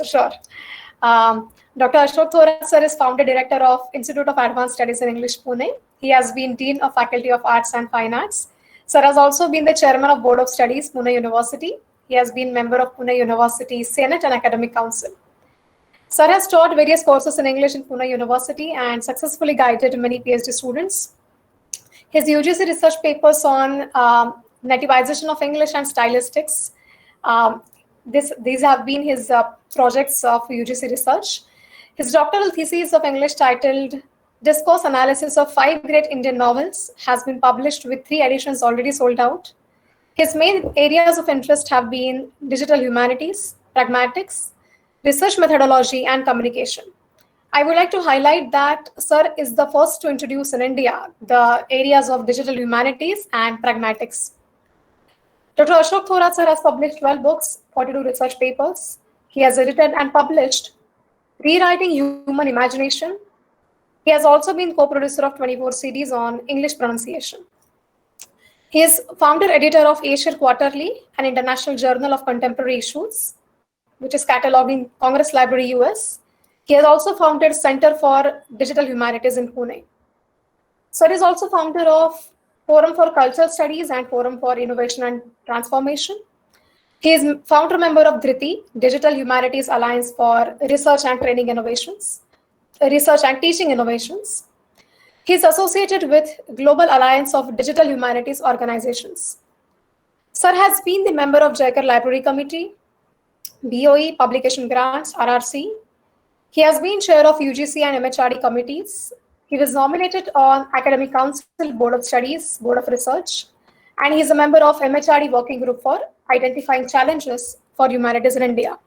Sure. Dr. Ashok Thorat sir is founder director of Institute of Advanced Studies in English, Pune. He has been Dean of Faculty of Arts and Fine Arts. Sir has also been the Chairman of Board of Studies, Pune University. He has been member of Pune University Senate and Academic Council. Sir has taught various courses in English in Pune University and successfully guided many PhD students. His UGC research papers on nativization of English and stylistics. These have been his projects of UGC research. His doctoral thesis of English titled Discourse Analysis of 5 Great Indian Novels has been published with 3 editions already sold out. His main areas of interest have been digital humanities, pragmatics, research methodology, and communication. I would like to highlight that Sir is the first to introduce in India the areas of digital humanities and pragmatics. Dr. Ashok Thorat sir has published 12 books, 42 research papers. He has edited and published Rewriting Human Imagination. He has also been co-producer of 24 CDs on English pronunciation. He is founder editor of Asia Quarterly, an international journal of contemporary issues, which is cataloged in Congress Library, US. He has also founded Center for Digital Humanities in Pune. Sir is also founder of Forum for Cultural Studies and Forum for Innovation and Transformation. He is founder member of DHRITI, Digital Humanities Alliance for Research and Training Innovations, Research and Teaching Innovations. He is associated with Global Alliance of Digital Humanities Organizations. Sir has been the member of Jaikar Library Committee, BOE, Publication Grants, RRC. He has been chair of UGC and MHRD committees. He was nominated on Academic Council, Board of Studies, Board of Research, and he is a member of MHRD Working Group for Identifying Challenges for Humanities in India.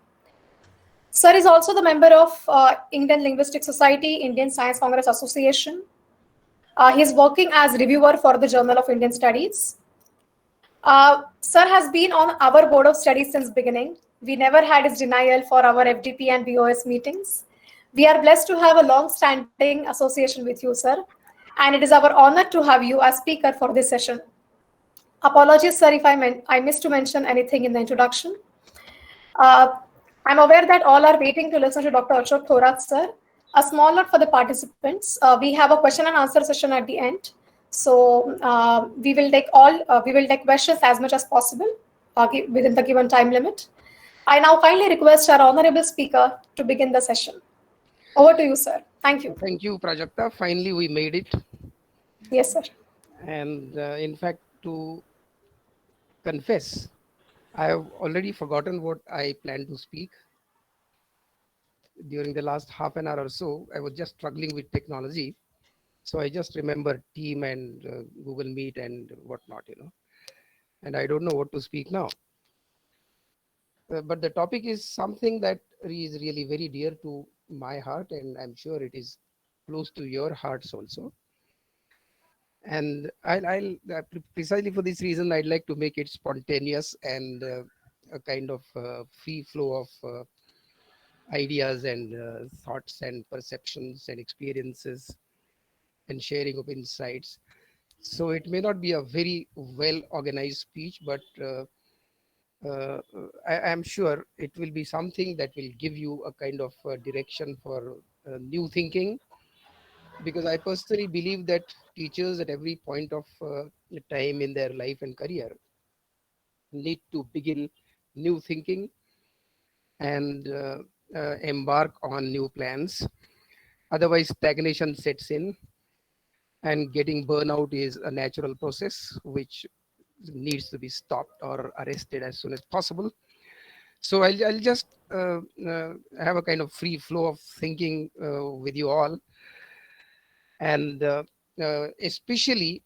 Sir is also the member of Indian Linguistic Society, Indian Science Congress Association. He is working as reviewer for the Journal of Indian Studies. Sir has been on our Board of Studies since beginning. We never had his denial for our FDP and BOS meetings. We are blessed to have a long-standing association with you, sir, and it is our honor to have you as speaker for this session. Apologies, sir, if I missed to mention anything in the introduction. I'm aware that all are waiting to listen to Dr. Ashok Thorat, sir. A small note for the participants. We have a question and answer session at the end. So we will take questions as much as possible within the given time limit. I now kindly request our honorable speaker to begin the session. Over to you, sir. Thank you. Thank you, Prajakta. Finally, we made it. Yes, sir. And in fact, to confess, I have already forgotten what I planned to speak. During the last half an hour or so, I was just struggling with technology. So I just remember Team and Google Meet and whatnot, and I don't know what to speak now. But the topic is something that is really very dear to my heart, and I'm sure it is close to your hearts also. And I'll precisely for this reason, I'd like to make it spontaneous and a kind of free flow of ideas and thoughts and perceptions and experiences and sharing of insights. So it may not be a very well organized speech, but I'm sure it will be something that will give you a kind of direction for new thinking, because I personally believe that teachers at every point of time in their life and career need to begin new thinking and embark on new plans. Otherwise, stagnation sets in, and getting burnout is a natural process which needs to be stopped or arrested as soon as possible. So I'll just have a kind of free flow of thinking with you all, and especially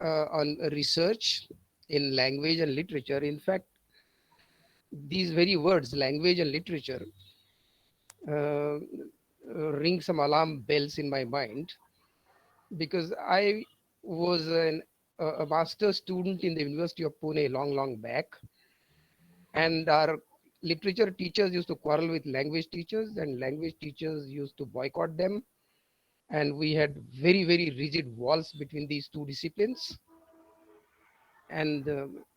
on research in language and literature. In fact, these very words, language and literature, ring some alarm bells in my mind, because I was a master's student in the University of Pune long back, and our literature teachers used to quarrel with language teachers, and language teachers used to boycott them, and we had very rigid walls between these two disciplines. And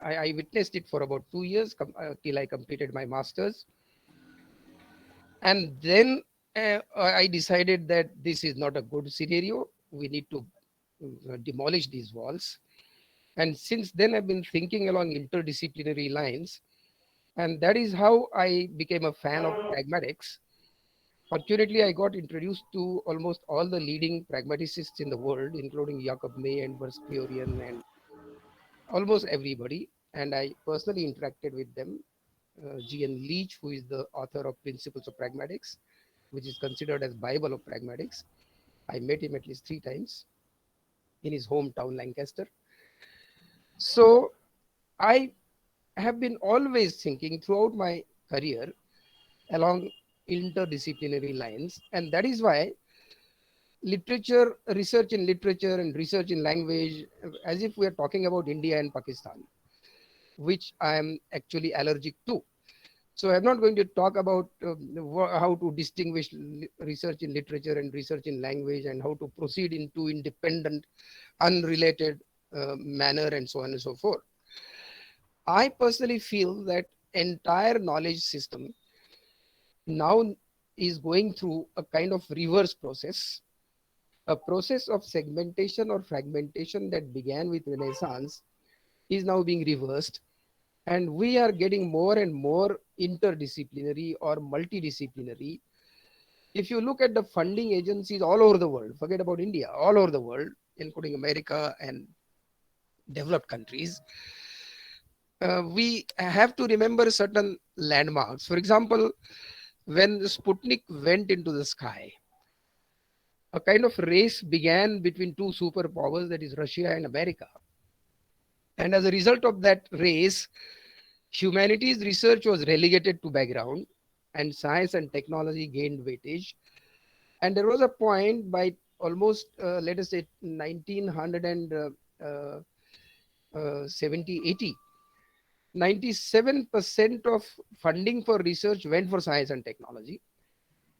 I witnessed it for about 2 years till I completed my master's. And then I decided that this is not a good scenario. We need to demolish these walls. And since then, I've been thinking along interdisciplinary lines. And that is how I became a fan of pragmatics. Fortunately, I got introduced to almost all the leading pragmaticists in the world, including Jacob May and Bers and almost everybody. And I personally interacted with them. G.N. Leach, who is the author of Principles of Pragmatics, which is considered as Bible of Pragmatics. I met him at least 3 times in his hometown, Lancaster. So I have been always thinking throughout my career along interdisciplinary lines, and that is why literature, research in literature and research in language, as if we are talking about India and Pakistan, which I am actually allergic to. So I'm not going to talk about how to distinguish research in literature and research in language and how to proceed into independent, unrelated manner and so on and so forth. I personally feel that entire knowledge system now is going through a kind of reverse process, a process of segmentation or fragmentation that began with Renaissance is now being reversed, and we are getting more and more interdisciplinary or multidisciplinary. If you look at the funding agencies all over the world, forget about India, all over the world, including America and developed countries, we have to remember certain landmarks. For example, when Sputnik went into the sky, a kind of race began between two superpowers, that is Russia and America. And as a result of that race, humanities research was relegated to background and science and technology gained weightage. And there was a point by almost, let us say, 1970, 80, 97% of funding for research went for science and technology,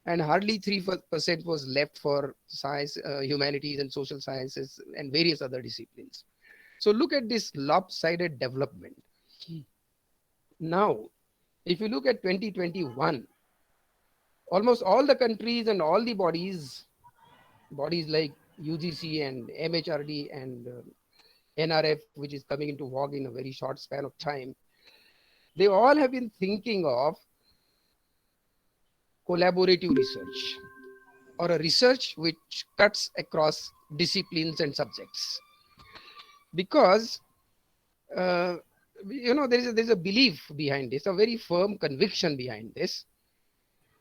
and hardly 3% was left for science, humanities and social sciences and various other disciplines. So look at this lopsided development. Now, if you look at 2021, almost all the countries and all the bodies like UGC and MHRD and NRF, which is coming into vogue in a very short span of time, they all have been thinking of collaborative research or a research which cuts across disciplines and subjects. Because, there's a belief behind this, a very firm conviction behind this.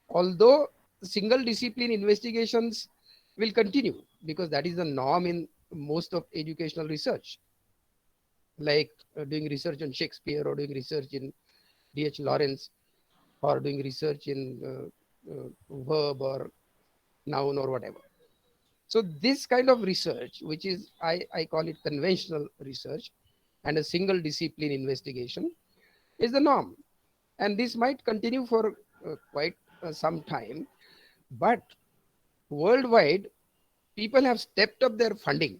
Although single discipline investigations will continue because that is the norm in most of educational research, like doing research on Shakespeare or doing research in D.H. Lawrence or doing research in verb or noun or whatever. So this kind of research, which is, I call it conventional research and a single discipline investigation, is the norm. And this might continue for quite some time. But worldwide, people have stepped up their funding,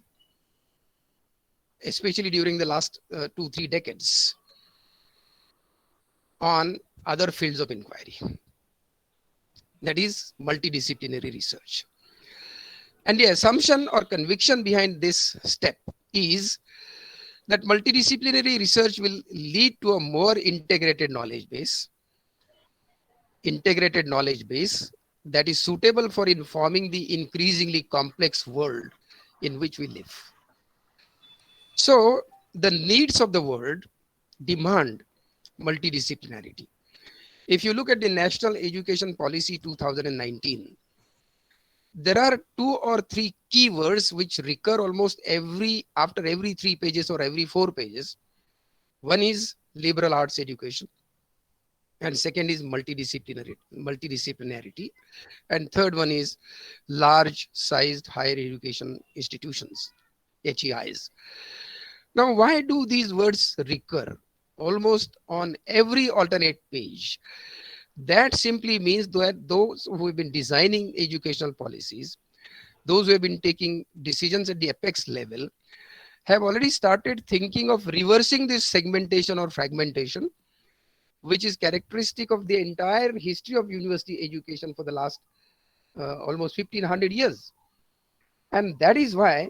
especially during the last 2-3 decades, on other fields of inquiry. That is multidisciplinary research. And the assumption or conviction behind this step is that multidisciplinary research will lead to a more integrated knowledge base that is suitable for informing the increasingly complex world in which we live. So the needs of the world demand multidisciplinarity. If you look at the National Education Policy 2019, there are 2 or 3 keywords which recur almost after every 3 pages or every 4 pages. One is liberal arts education, and second is multidisciplinarity, and third one is large sized higher education institutions, HEIs. Now, why do these words recur almost on every alternate page? That simply means that those who have been designing educational policies, those who have been taking decisions at the apex level, have already started thinking of reversing this segmentation or fragmentation which is characteristic of the entire history of university education for the last almost 1500 years. And that is why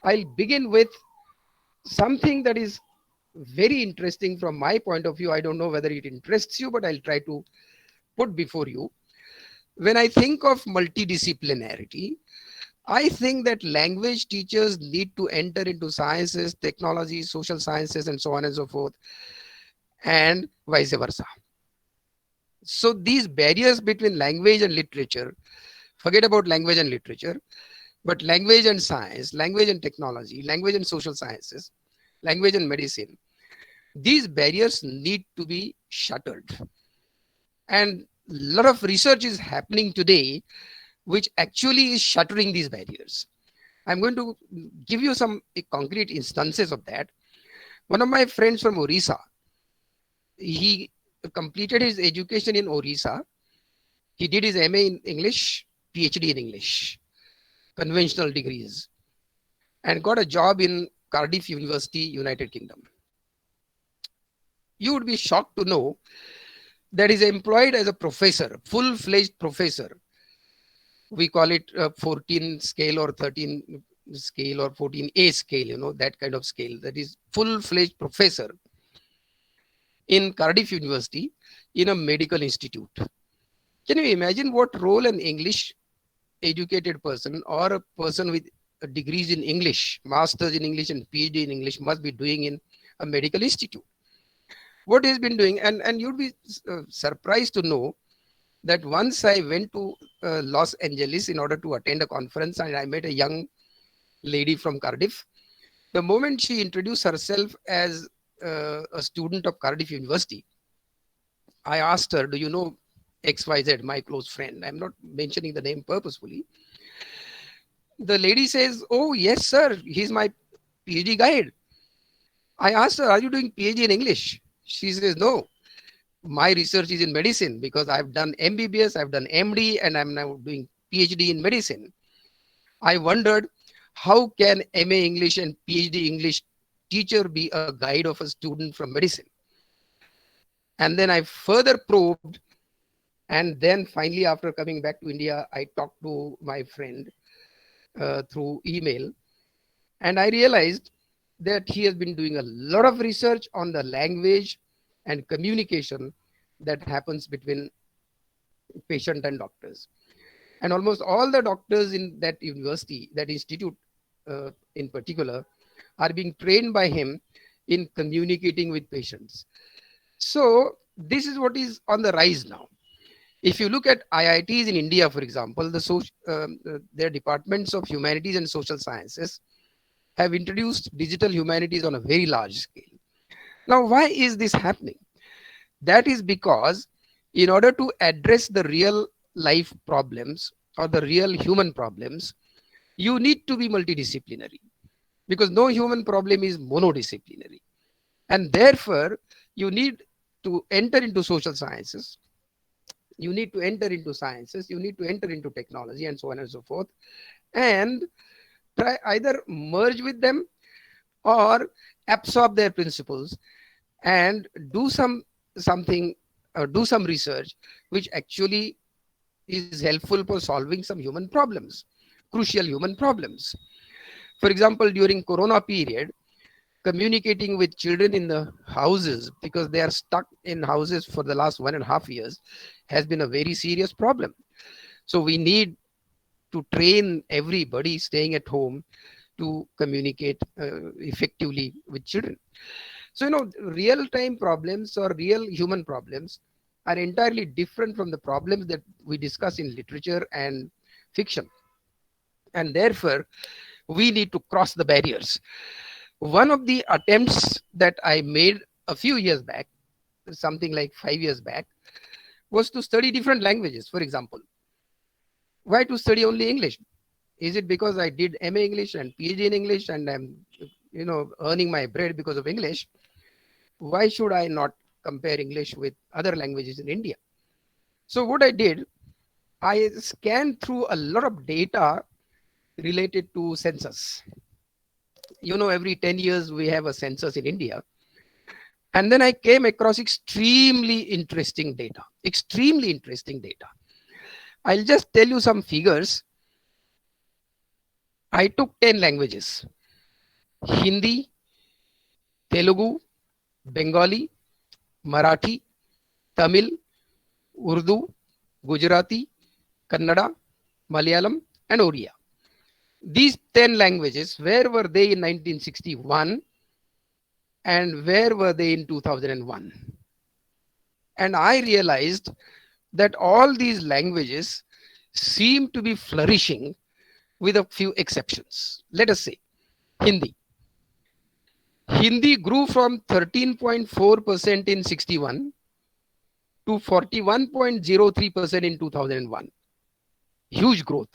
I'll begin with something that is very interesting from my point of view. I don't know whether it interests you, but I'll try to put before you. When I think of multidisciplinarity, I think that language teachers need to enter into sciences, technology, social sciences, and so on and so forth, and vice versa. So these barriers between language and literature, forget about language and literature, but language and science, language and technology, language and social sciences, language and medicine, these barriers need to be shuttered. And a lot of research is happening today which actually is shuttering these barriers. I'm going to give you some concrete instances of that. One of my friends from Orissa, he completed his education in Orissa. He did his MA in English, PhD in English, conventional degrees, and got a job in Cardiff University, United Kingdom. You would be shocked to know that he's employed as a professor, full-fledged professor. We call it 14 scale or 13 scale or 14A scale, that kind of scale. That is full-fledged professor in Cardiff University in a medical institute. Can you imagine what role an English educated person or a person with degrees in English, masters in English and PhD in English must be doing in a medical institute? What he's been doing, and you'd be surprised to know that once I went to Los Angeles in order to attend a conference, and I met a young lady from Cardiff. The moment she introduced herself as a student of Cardiff University, I asked her, do you know XYZ, my close friend? I'm not mentioning the name purposefully. The lady says, oh, yes, sir, he's my PhD guide. I asked her, are you doing PhD in English? She says, no, my research is in medicine because I've done MBBS, I've done MD, and I'm now doing PhD in medicine. I wondered, how can MA English and PhD English teacher be a guide of a student from medicine? And then I further probed. And then finally, after coming back to India, I talked to my friend through email. And I realized that he has been doing a lot of research on the language and communication that happens between patient and doctors. And almost all the doctors in that university, that institute in particular, are being trained by him in communicating with patients. So this is what is on the rise now. If you look at IITs in India, for example, their departments of humanities and social sciences have introduced digital humanities on a very large scale. Now, why is this happening? That is because in order to address the real life problems or the real human problems, you need to be multidisciplinary, because no human problem is monodisciplinary. And therefore, you need to enter into social sciences, you need to enter into sciences, you need to enter into technology, and so on and so forth, and try either merge with them or absorb their principles and do some research which actually is helpful for solving some human problems, crucial human problems. For example, during Corona period, communicating with children in the houses because they are stuck in houses for the last 1.5 years has been a very serious problem. So we need to train everybody staying at home to communicate effectively with children. So, real-time problems or real human problems are entirely different from the problems that we discuss in literature and fiction. And therefore, we need to cross the barriers. One of the attempts that I made a few years back, something like 5 years back, was to study different languages. For example, why to study only English? Is it because I did MA English and PhD in English and I'm, earning my bread because of English? Why should I not compare English with other languages in India? So what I did, I scanned through a lot of data related to census. Every 10 years we have a census in India. And then I came across extremely interesting data. Extremely interesting data. I'll just tell you some figures. I took 10 languages: Hindi, Telugu, Bengali, Marathi, Tamil, Urdu, Gujarati, Kannada, Malayalam, and Oriya. These 10 languages, where were they in 1961 and where were they in 2001? And I realized that all these languages seem to be flourishing with a few exceptions. Let us say Hindi. Hindi grew from 13.4% in 61 to 41.03% in 2001. Huge growth.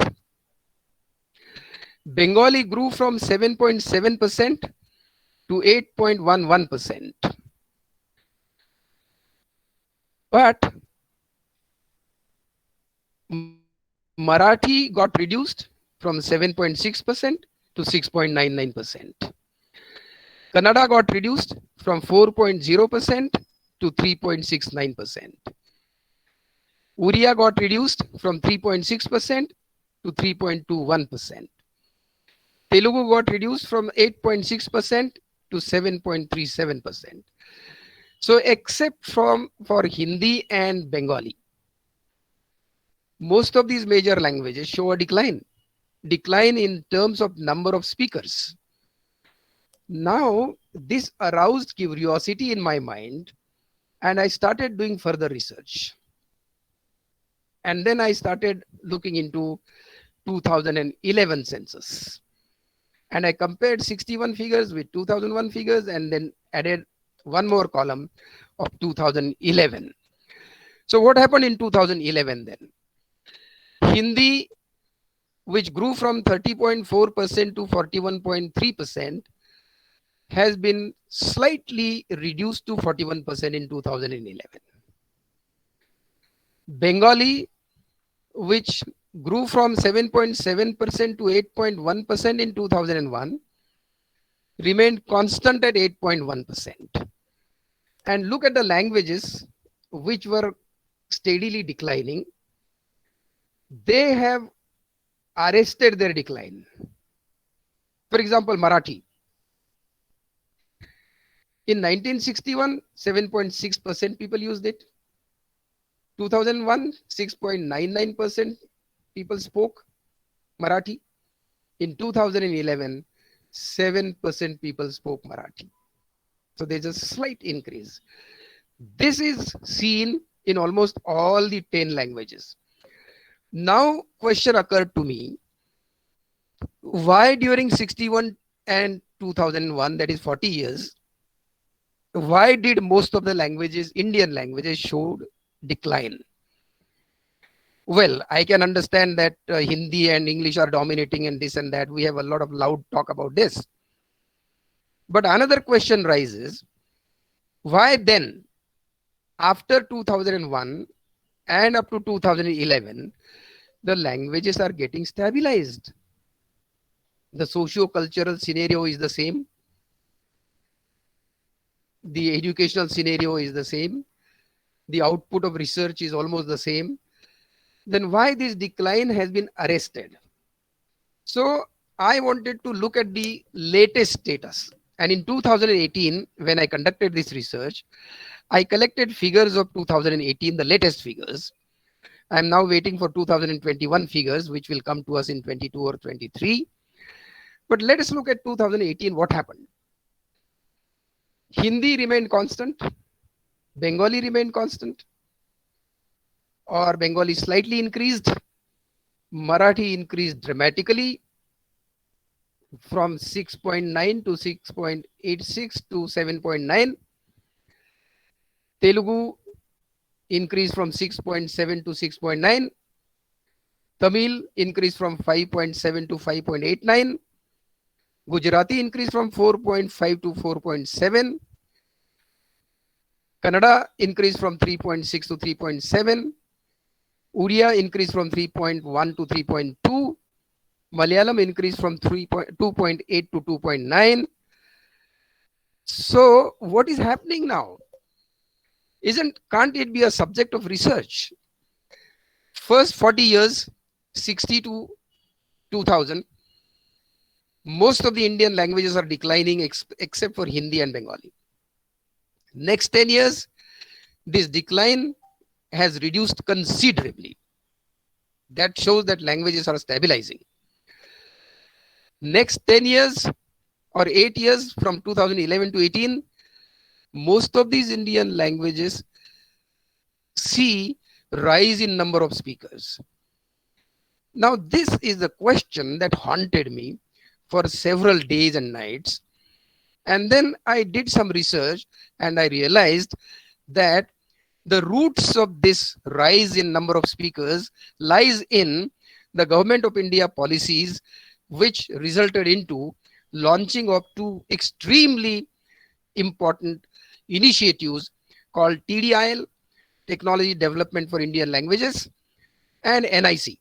Bengali grew from 7.7% to 8.11%. But Marathi got reduced from 7.6% to 6.99%. Kannada got reduced from 4.0% to 3.69%. Oriya got reduced from 3.6% to 3.21%. Telugu got reduced from 8.6% to 7.37%. So except for Hindi and Bengali, most of these major languages show a decline in terms of number of speakers. Now, this aroused curiosity in my mind, and I started doing further research. And then I started looking into 2011 census. And I compared 61 figures with 2001 figures and then added one more column of 2011. So what happened in 2011 then? Hindi, which grew from 30.4% to 41.3%, has been slightly reduced to 41% in 2011. Bengali, which grew from 7.7% to 8.1% in 2001, remained constant at 8.1%. And look at the languages which were steadily declining. They have arrested their decline. For example, Marathi. In 1961, 7.6% people used it. 2001, 6.99% people spoke Marathi. In 2011, 7% people spoke Marathi. So there's a slight increase. This is seen in almost all the 10 languages. Now, question occurred to me, why during 61 and 2001, that is 40 years, why did most of the languages, Indian languages, showed decline? Well, I can understand that Hindi and English are dominating and this and that. We have a lot of loud talk about this. But another question rises, why then, after 2001 and up to 2011, the languages are getting stabilized? The socio-cultural scenario is the same. The educational scenario is the same. The output of research is almost the same. Then why this decline has been arrested? So I wanted to look at the latest status. And in 2018, when I conducted this research, I collected figures of 2018, the latest figures. I'm now waiting for 2021 figures, which will come to us in 22 or 23. But let us look at 2018, what happened. Hindi remained constant. Bengali remained constant. Or Bengali slightly increased. Marathi increased dramatically from 6.9 to 6.86 to 7.9. Telugu increased from 6.7 to 6.9. Tamil increased from 5.7 to 5.89. Gujarati increased from 4.5 to 4.7. Kannada increased from 3.6 to 3.7. Oriya increased from 3.1 to 3.2. Malayalam increased from 2.8 to 2.9. So what is happening now? Can't it be a subject of research? First 40 years, 60 to 2000, most of the Indian languages are declining except for Hindi and Bengali. Next 10 years, this decline has reduced considerably. That shows that languages are stabilizing. Next 10 years or 8 years from 2011 to 18, most of these Indian languages see rise in number of speakers. Now, this is the question that haunted me for several days and nights. And then I did some research and I realized that the roots of this rise in number of speakers lies in the government of India policies, which resulted into launching of two extremely important initiatives called TDIL, Technology Development for Indian Languages, and NIC,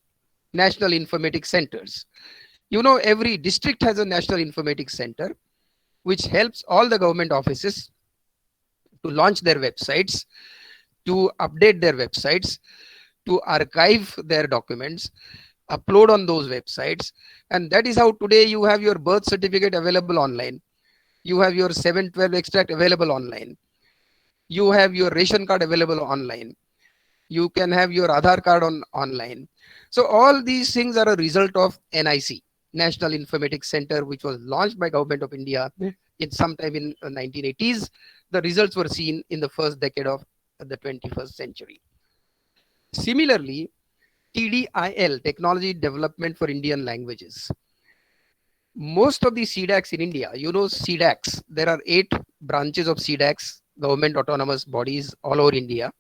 National Informatics Centers. You know, every district has a National Informatics Center, which helps all the government offices to launch their websites, to update their websites, to archive their documents, upload on those websites. And that is how today you have your birth certificate available online. You have your 712 extract available online. You have your ration card available online. You can have your Aadhaar card online. So all these things are a result of NIC, National Informatics Center, which was launched by Government of India in sometime in 1980s. The results were seen in the first decade of the 21st century. Similarly, TDIL, Technology Development for Indian Languages. Most of the CDACs in India, you know CDACs, there are 8 branches of CDACs, government autonomous bodies all over India.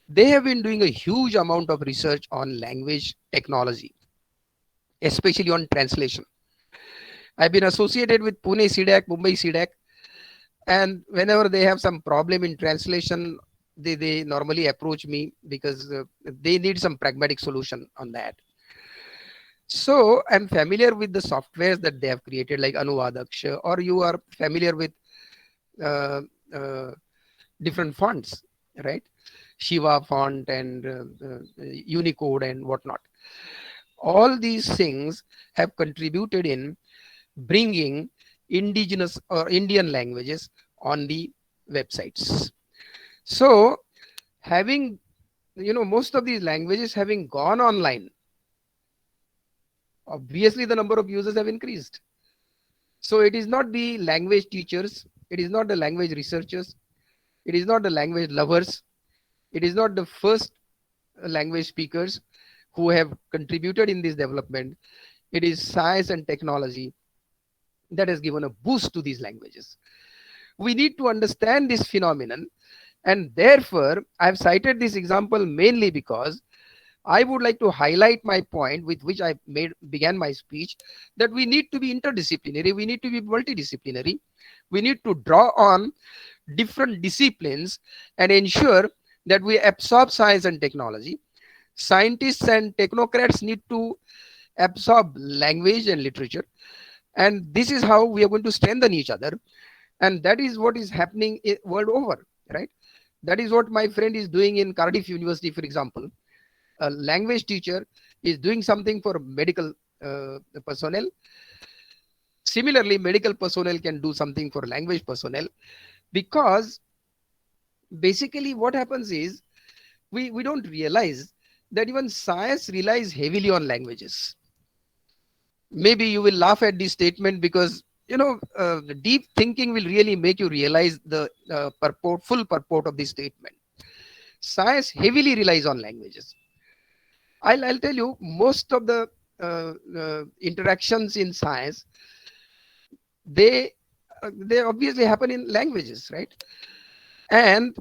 They have been doing a huge amount of research on language technology, especially on translation. I've been associated with Pune CDAC, Mumbai CDAC, and whenever they have some problem in translation, they normally approach me because they need some pragmatic solution on that. So I'm familiar with the softwares that they have created, like Anuvadaksha, or you are familiar with uh, uh, different fonts, right? Shiva font and Unicode and whatnot. All these things have contributed in bringing indigenous or Indian languages on the websites. So having, most of these languages having gone online, obviously the number of users have increased. So it is not the language teachers, it is not the language researchers, it is not the language lovers, it is not the first language speakers who have contributed in this development. It is science and technology that has given a boost to these languages. We need to understand this phenomenon, and therefore I've cited this example mainly because I would like to highlight my point with which I began my speech, that we need to be interdisciplinary, we need to be multidisciplinary, we need to draw on different disciplines and ensure that we absorb science and technology. Scientists and technocrats need to absorb language and literature, and this is how we are going to strengthen each other. And that is what is happening world over, right? That is what my friend is doing in Cardiff University, for example. A language teacher is doing something for medical personnel. Similarly, medical personnel can do something for language personnel, because basically what happens is we don't realize that even science relies heavily on languages. Maybe you will laugh at this statement because the deep thinking will really make you realize the full purport of this statement. Science heavily relies on languages. I'll tell you, most of the interactions in science, they obviously happen in languages, right? And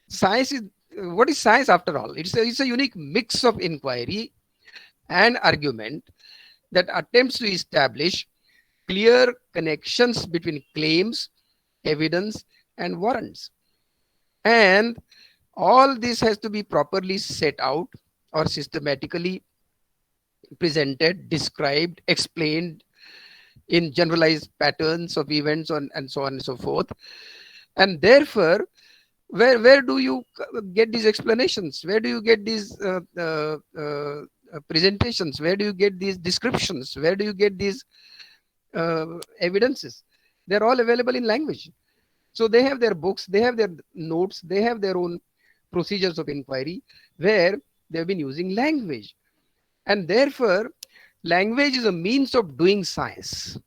science is, what is science after all? It's a unique mix of inquiry and argument that attempts to establish clear connections between claims, evidence, and warrants. And all this has to be properly set out or systematically presented, described, explained in generalized patterns of events and so on and so forth. And therefore, where do you get these explanations? Where do you get these presentations? Where do you get these descriptions? Where do you get these evidences? They're all available in language. So they have their books, they have their notes, they have their own procedures of inquiry where they've been using language. And therefore, language is a means of doing science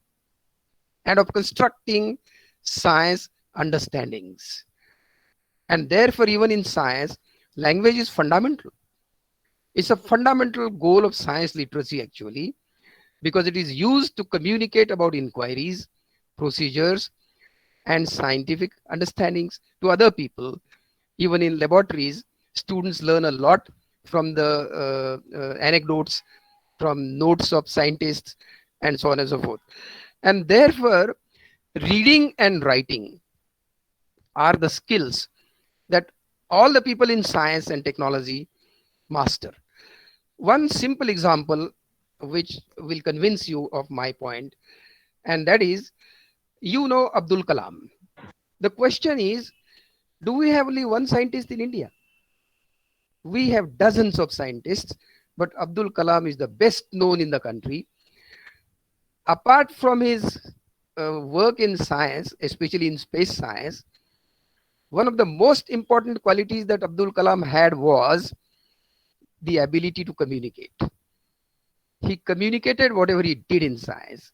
and of constructing science understandings. And therefore, even in science, language is fundamental. It's a fundamental goal of science literacy, actually, because it is used to communicate about inquiries, procedures, and scientific understandings to other people. Even in laboratories, students learn a lot from the anecdotes, from notes of scientists, and so on and so forth. And therefore, reading and writing are the skills that all the people in science and technology master. One simple example which will convince you of my point, and that is, you know Abdul Kalam. The question is, do we have only one scientist in India? We have dozens of scientists, but Abdul Kalam is the best known in the country. Apart from his work in science, especially in space science, one of the most important qualities that Abdul Kalam had was the ability to communicate. He communicated whatever he did in science.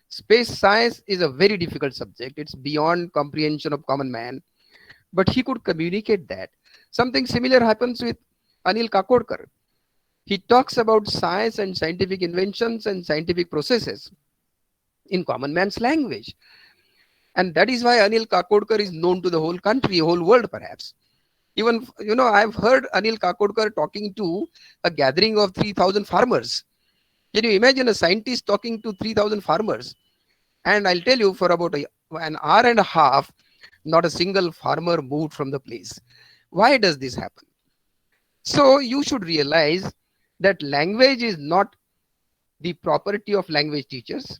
Space science is a very difficult subject. It's beyond comprehension of common man, but he could communicate that. Something similar happens with Anil Kakodkar. He talks about science and scientific inventions and scientific processes in common man's language. And that is why Anil Kakodkar is known to the whole country, whole world perhaps. Even, I've heard Anil Kakodkar talking to a gathering of 3,000 farmers. Can you imagine a scientist talking to 3,000 farmers? And I'll tell you, for about an hour and a half, not a single farmer moved from the place. Why does this happen? So you should realize that language is not the property of language teachers.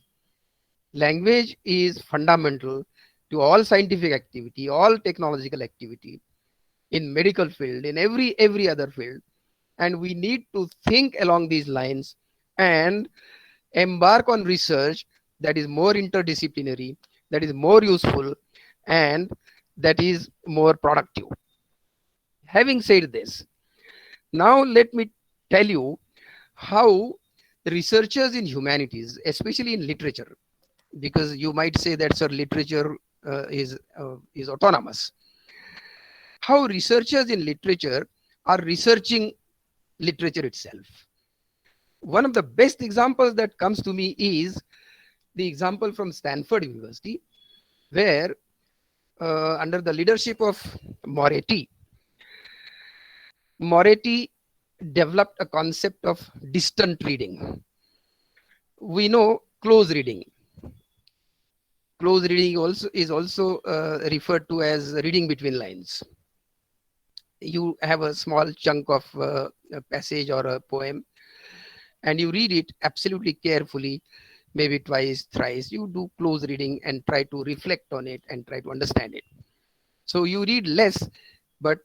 Language is fundamental to all scientific activity, all technological activity, in medical field, in every other field. And we need to think along these lines and embark on research that is more interdisciplinary, that is more useful, and that is more productive. Having said this, now let me tell you how researchers in humanities, especially in literature, because you might say that, sir, literature is autonomous. How researchers in literature are researching literature itself. One of the best examples that comes to me is the example from Stanford University, where under the leadership of Moretti developed a concept of distant reading. We know close reading. Close reading is also referred to as reading between lines. You have a small chunk of a passage or a poem, and you read it absolutely carefully, maybe twice, thrice. You do close reading and try to reflect on it and try to understand it. So you read less, but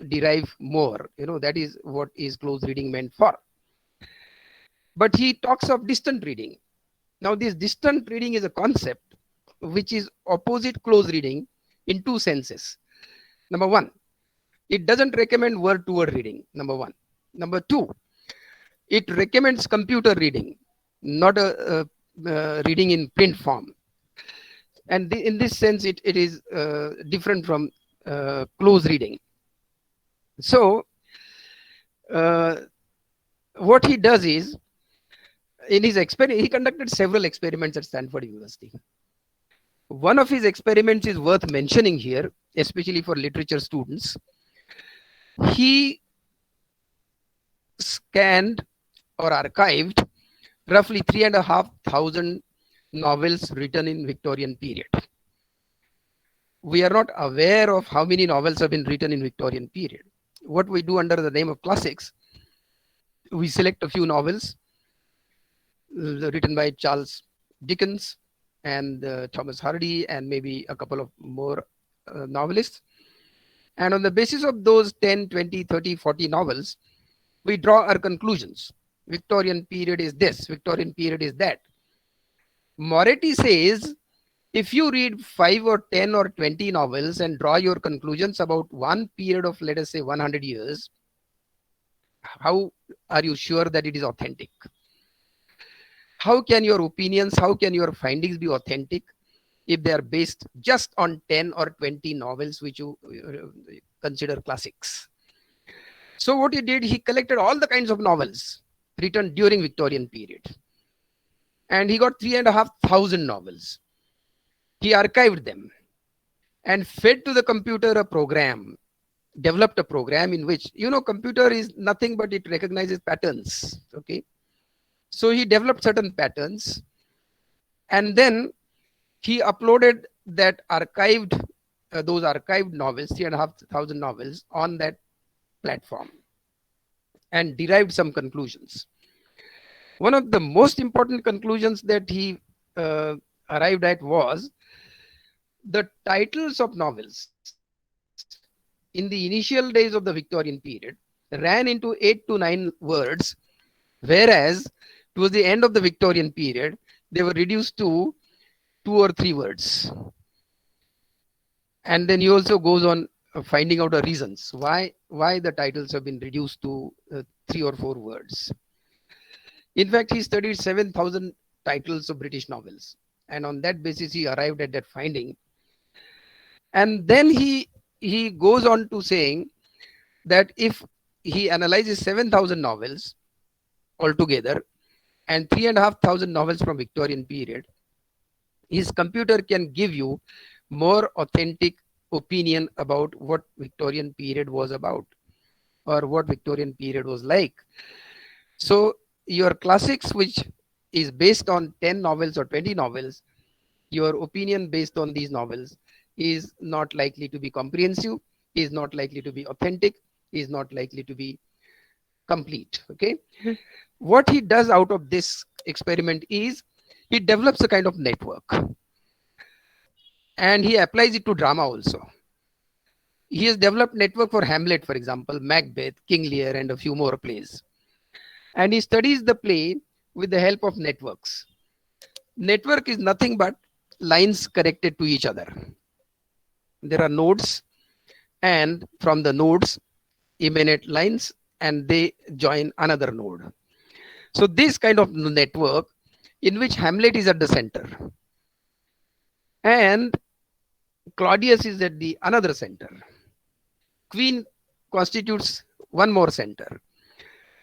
derive more. That is what is close reading meant for. But he talks of distant reading. Now, this distant reading is a concept which is opposite close reading in two senses. Number one, it doesn't recommend word-to-word reading, number one. Number two, it recommends computer reading, not a reading in print form. And in this sense, it is different from close reading. So, what he does is, in his experiment, he conducted several experiments at Stanford University. One of his experiments is worth mentioning here, especially for literature students. He scanned or archived roughly 3,500 novels written in Victorian period. We are not aware of how many novels have been written in Victorian period. What we do under the name of classics, we select a few novels written by Charles Dickens, and Thomas Hardy, and maybe a couple of more novelists. And on the basis of those 10, 20, 30, 40 novels, we draw our conclusions. Victorian period is this, Victorian period is that. Moretti says if you read 5 or 10 or 20 novels and draw your conclusions about one period of, let us say, 100 years, how are you sure that it is authentic? How can your opinions, how can your findings be authentic if they are based just on 10 or 20 novels which you consider classics? So what he did, he collected all the kinds of novels written during Victorian period. And he got 3,500 novels. He archived them and fed to the computer a program, developed a program in which, computer is nothing but it recognizes patterns. Okay. So he developed certain patterns, and then he uploaded that those archived novels, 3,500 novels, on that platform and derived some conclusions. One of the most important conclusions that he arrived at was the titles of novels in the initial days of the Victorian period ran into 8 to 9 words, whereas towards the end of the Victorian period, they were reduced to 2 or 3 words. And then he also goes on finding out the reasons why the titles have been reduced to 3 or 4 words. In fact, he studied 7,000 titles of British novels, and on that basis he arrived at that finding. And then he goes on to saying that if he analyzes 7,000 novels altogether and 3,500 novels from Victorian period, his computer can give you more authentic opinion about what Victorian period was about or what Victorian period was like. So your classics, which is based on 10 novels or 20 novels, your opinion based on these novels is not likely to be comprehensive, is not likely to be authentic, is not likely to be complete. Okay. What he does out of this experiment is he develops a kind of network, and he applies it to drama also. He has developed network for Hamlet, for example, Macbeth, King Lear, and a few more plays. And he studies the play with the help of networks. Network is nothing but lines connected to each other. There are nodes, and from the nodes emanate lines, and they join another node. So this kind of network in which Hamlet is at the center and Claudius is at the another center. Queen constitutes one more center.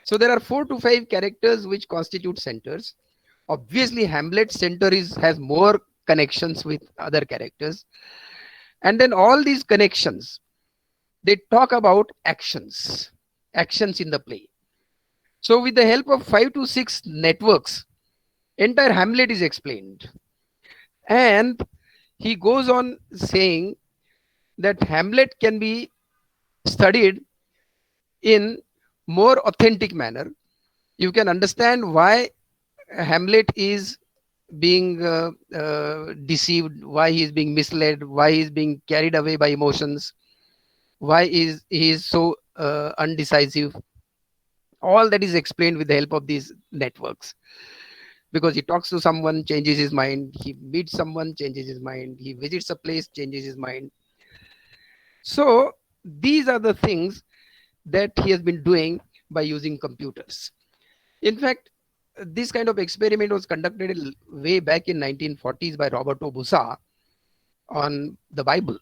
So there are 4 to 5 characters which constitute centers. Obviously, Hamlet's center has more connections with other characters. And then all these connections, they talk about actions in the play. So with the help of 5 to 6 networks, entire Hamlet is explained. And he goes on saying that Hamlet can be studied in more authentic manner. You can understand why Hamlet is being deceived, why he is being misled, why he is being carried away by emotions, why he is so undecisive. All that is explained with the help of these networks, because he talks to someone, changes his mind, he meets someone, changes his mind, he visits a place, changes his mind. So these are the things that he has been doing by using computers. In fact, this kind of experiment was conducted way back in 1940s by Roberto Busa on the Bible.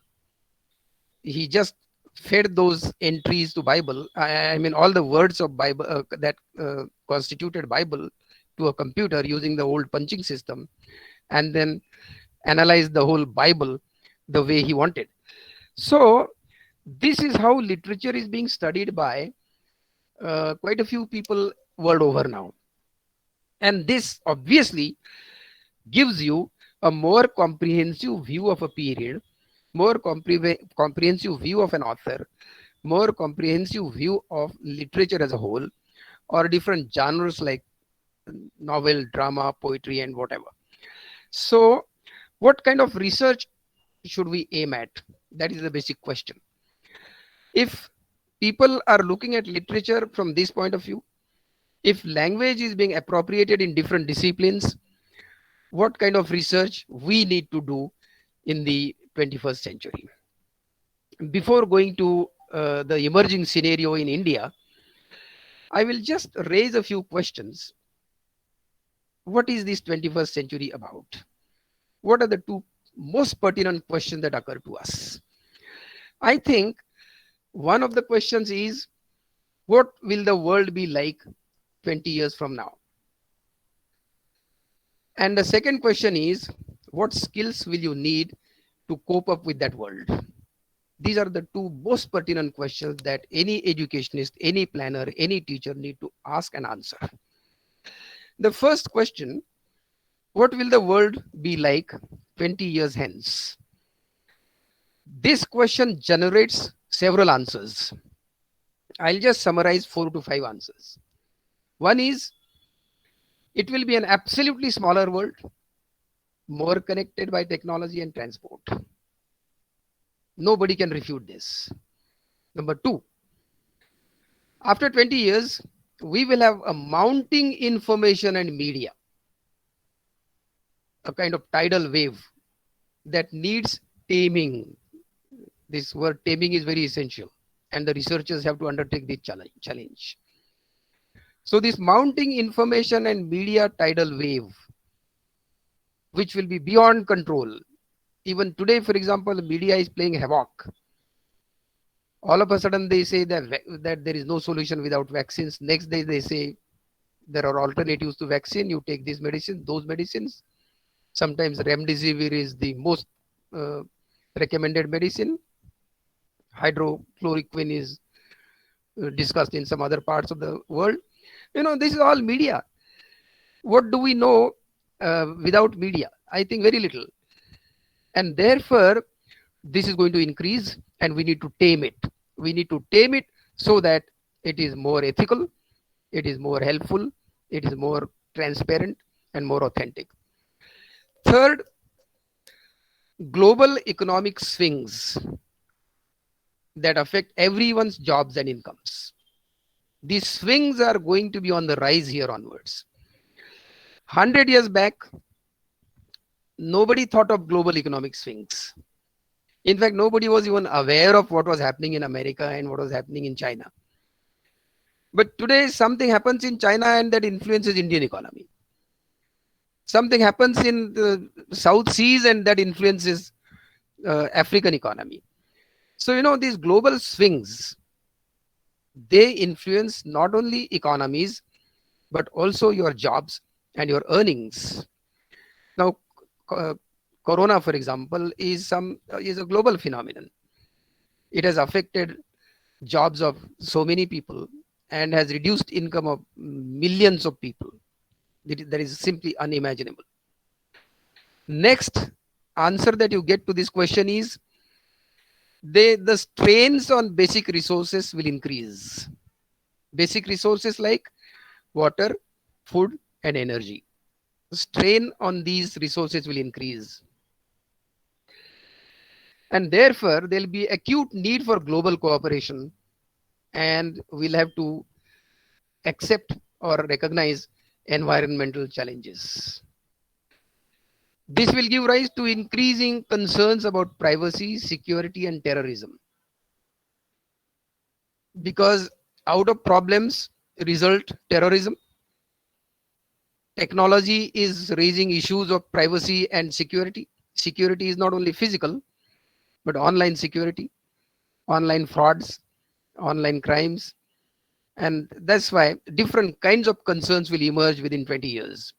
He just fed those entries to Bible, I mean all the words of Bible that constituted Bible, to a computer using the old punching system, and then analyzed the whole Bible the way he wanted. So this is how literature is being studied by quite a few people world over now. And this obviously gives you a more comprehensive view of a period, more comprehensive view of an author, more comprehensive view of literature as a whole, or different genres like novel, drama, poetry, and whatever. So What kind of research should we aim at? That is the basic question. If people are looking at literature from this point of view, if language is being appropriated in different disciplines, what kind of research we need to do in the 21st century? Before going to the emerging scenario in India, I will just raise a few questions. What is this 21st century about? What are the two most pertinent questions that occur to us? I think one of the questions is, what will the world be like 20 years from now? And the second question is, what skills will you need to cope up with that world? These are the two most pertinent questions that any educationist, any planner, any teacher need to ask and answer. The first question, what will the world be like 20 years hence? This question generates several answers. I'll just summarize 4 to 5 answers. One is, it will be an absolutely smaller world, more connected by technology and transport. Nobody can refute this. Number 2, after 20 years, we will have a mounting information and media, a kind of tidal wave that needs taming. This word taming is very essential, and the researchers have to undertake this challenge. So this mounting information and media tidal wave, which will be beyond control. Even today, for example, the media is playing havoc. All of a sudden they say that there is no solution without vaccines. Next day they say there are alternatives to vaccine. You take these medicines, those medicines. Sometimes remdesivir is the most recommended medicine. Hydrochloroquine is discussed in some other parts of the world. This is all media. What do we know without media? I think very little. And therefore, this is going to increase, and we need to tame it. We need to tame it so that it is more ethical, it is more helpful, it is more transparent and more authentic. Third, global economic swings that affect everyone's jobs and incomes. These swings are going to be on the rise here onwards. 100 years back, nobody thought of global economic swings. In fact, nobody was even aware of what was happening in America and what was happening in China. But today, something happens in China and that influences Indian economy. Something happens in the South Seas and that influences African economy. So, these global swings, they influence not only economies, but also your jobs and your earnings. Now, Corona, for example, is a global phenomenon. It has affected jobs of so many people and has reduced income of millions of people. That is simply unimaginable. Next answer that you get to this question is, the strains on basic resources will increase. Basic resources like water, food, and energy. The strain on these resources will increase. And therefore, there will be acute need for global cooperation, and we'll have to accept or recognize environmental challenges. This will give rise to increasing concerns about privacy, security, and terrorism. Because out of problems result terrorism. Technology is raising issues of privacy and security. Security is not only physical, but online security, online frauds, online crimes. And that's why different kinds of concerns will emerge within 20 years.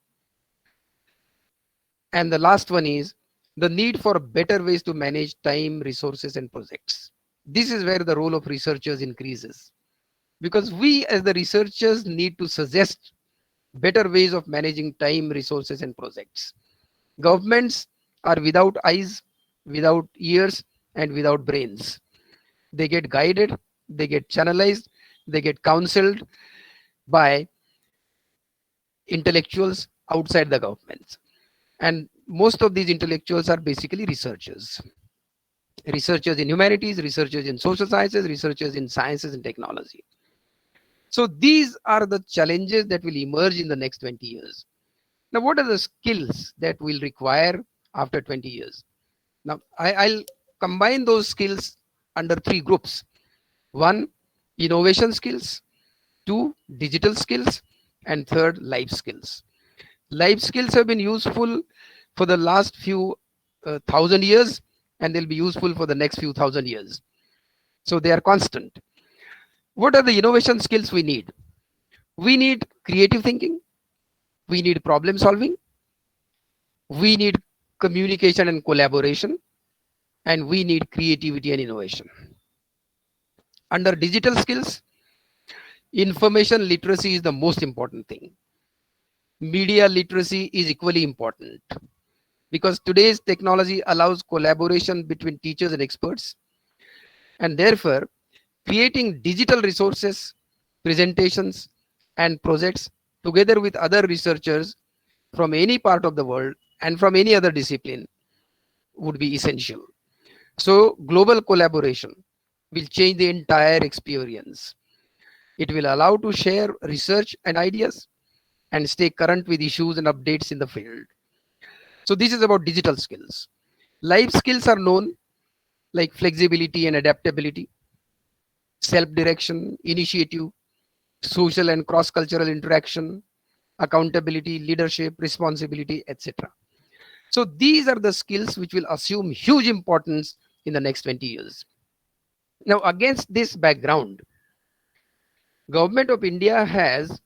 And the last one is the need for better ways to manage time, resources, and projects. This is where the role of researchers increases. Because we as the researchers need to suggest better ways of managing time, resources, and projects. Governments are without eyes, without ears, and without brains. They get guided, they get channelized, they get counseled by intellectuals outside the governments. And most of these intellectuals are basically researchers. Researchers in humanities, researchers in social sciences, researchers in sciences and technology. So these are the challenges that will emerge in the next 20 years. Now, what are the skills that we'll require after 20 years? Now, I'll combine those skills under three groups. One, innovation skills. Two, digital skills. And third, life skills. Life skills have been useful for the last few thousand years, and they'll be useful for the next few thousand years. So they are constant. What are the innovation skills we need? We need creative thinking. We need problem solving. We need communication and collaboration. And we need creativity and innovation. Under digital skills, information literacy is the most important thing. Media literacy is equally important because today's technology allows collaboration between teachers and experts, and therefore creating digital resources, presentations, and projects together with other researchers from any part of the world and from any other discipline would be essential. So global collaboration will change the entire experience. It will allow to share research and ideas and stay current with issues and updates in the field. So this is about digital skills. Life skills are known like flexibility and adaptability, self-direction, initiative, social and cross-cultural interaction, accountability, leadership, responsibility, etc. So these are the skills which will assume huge importance in the next 20 years. Now, against this background, Government of India has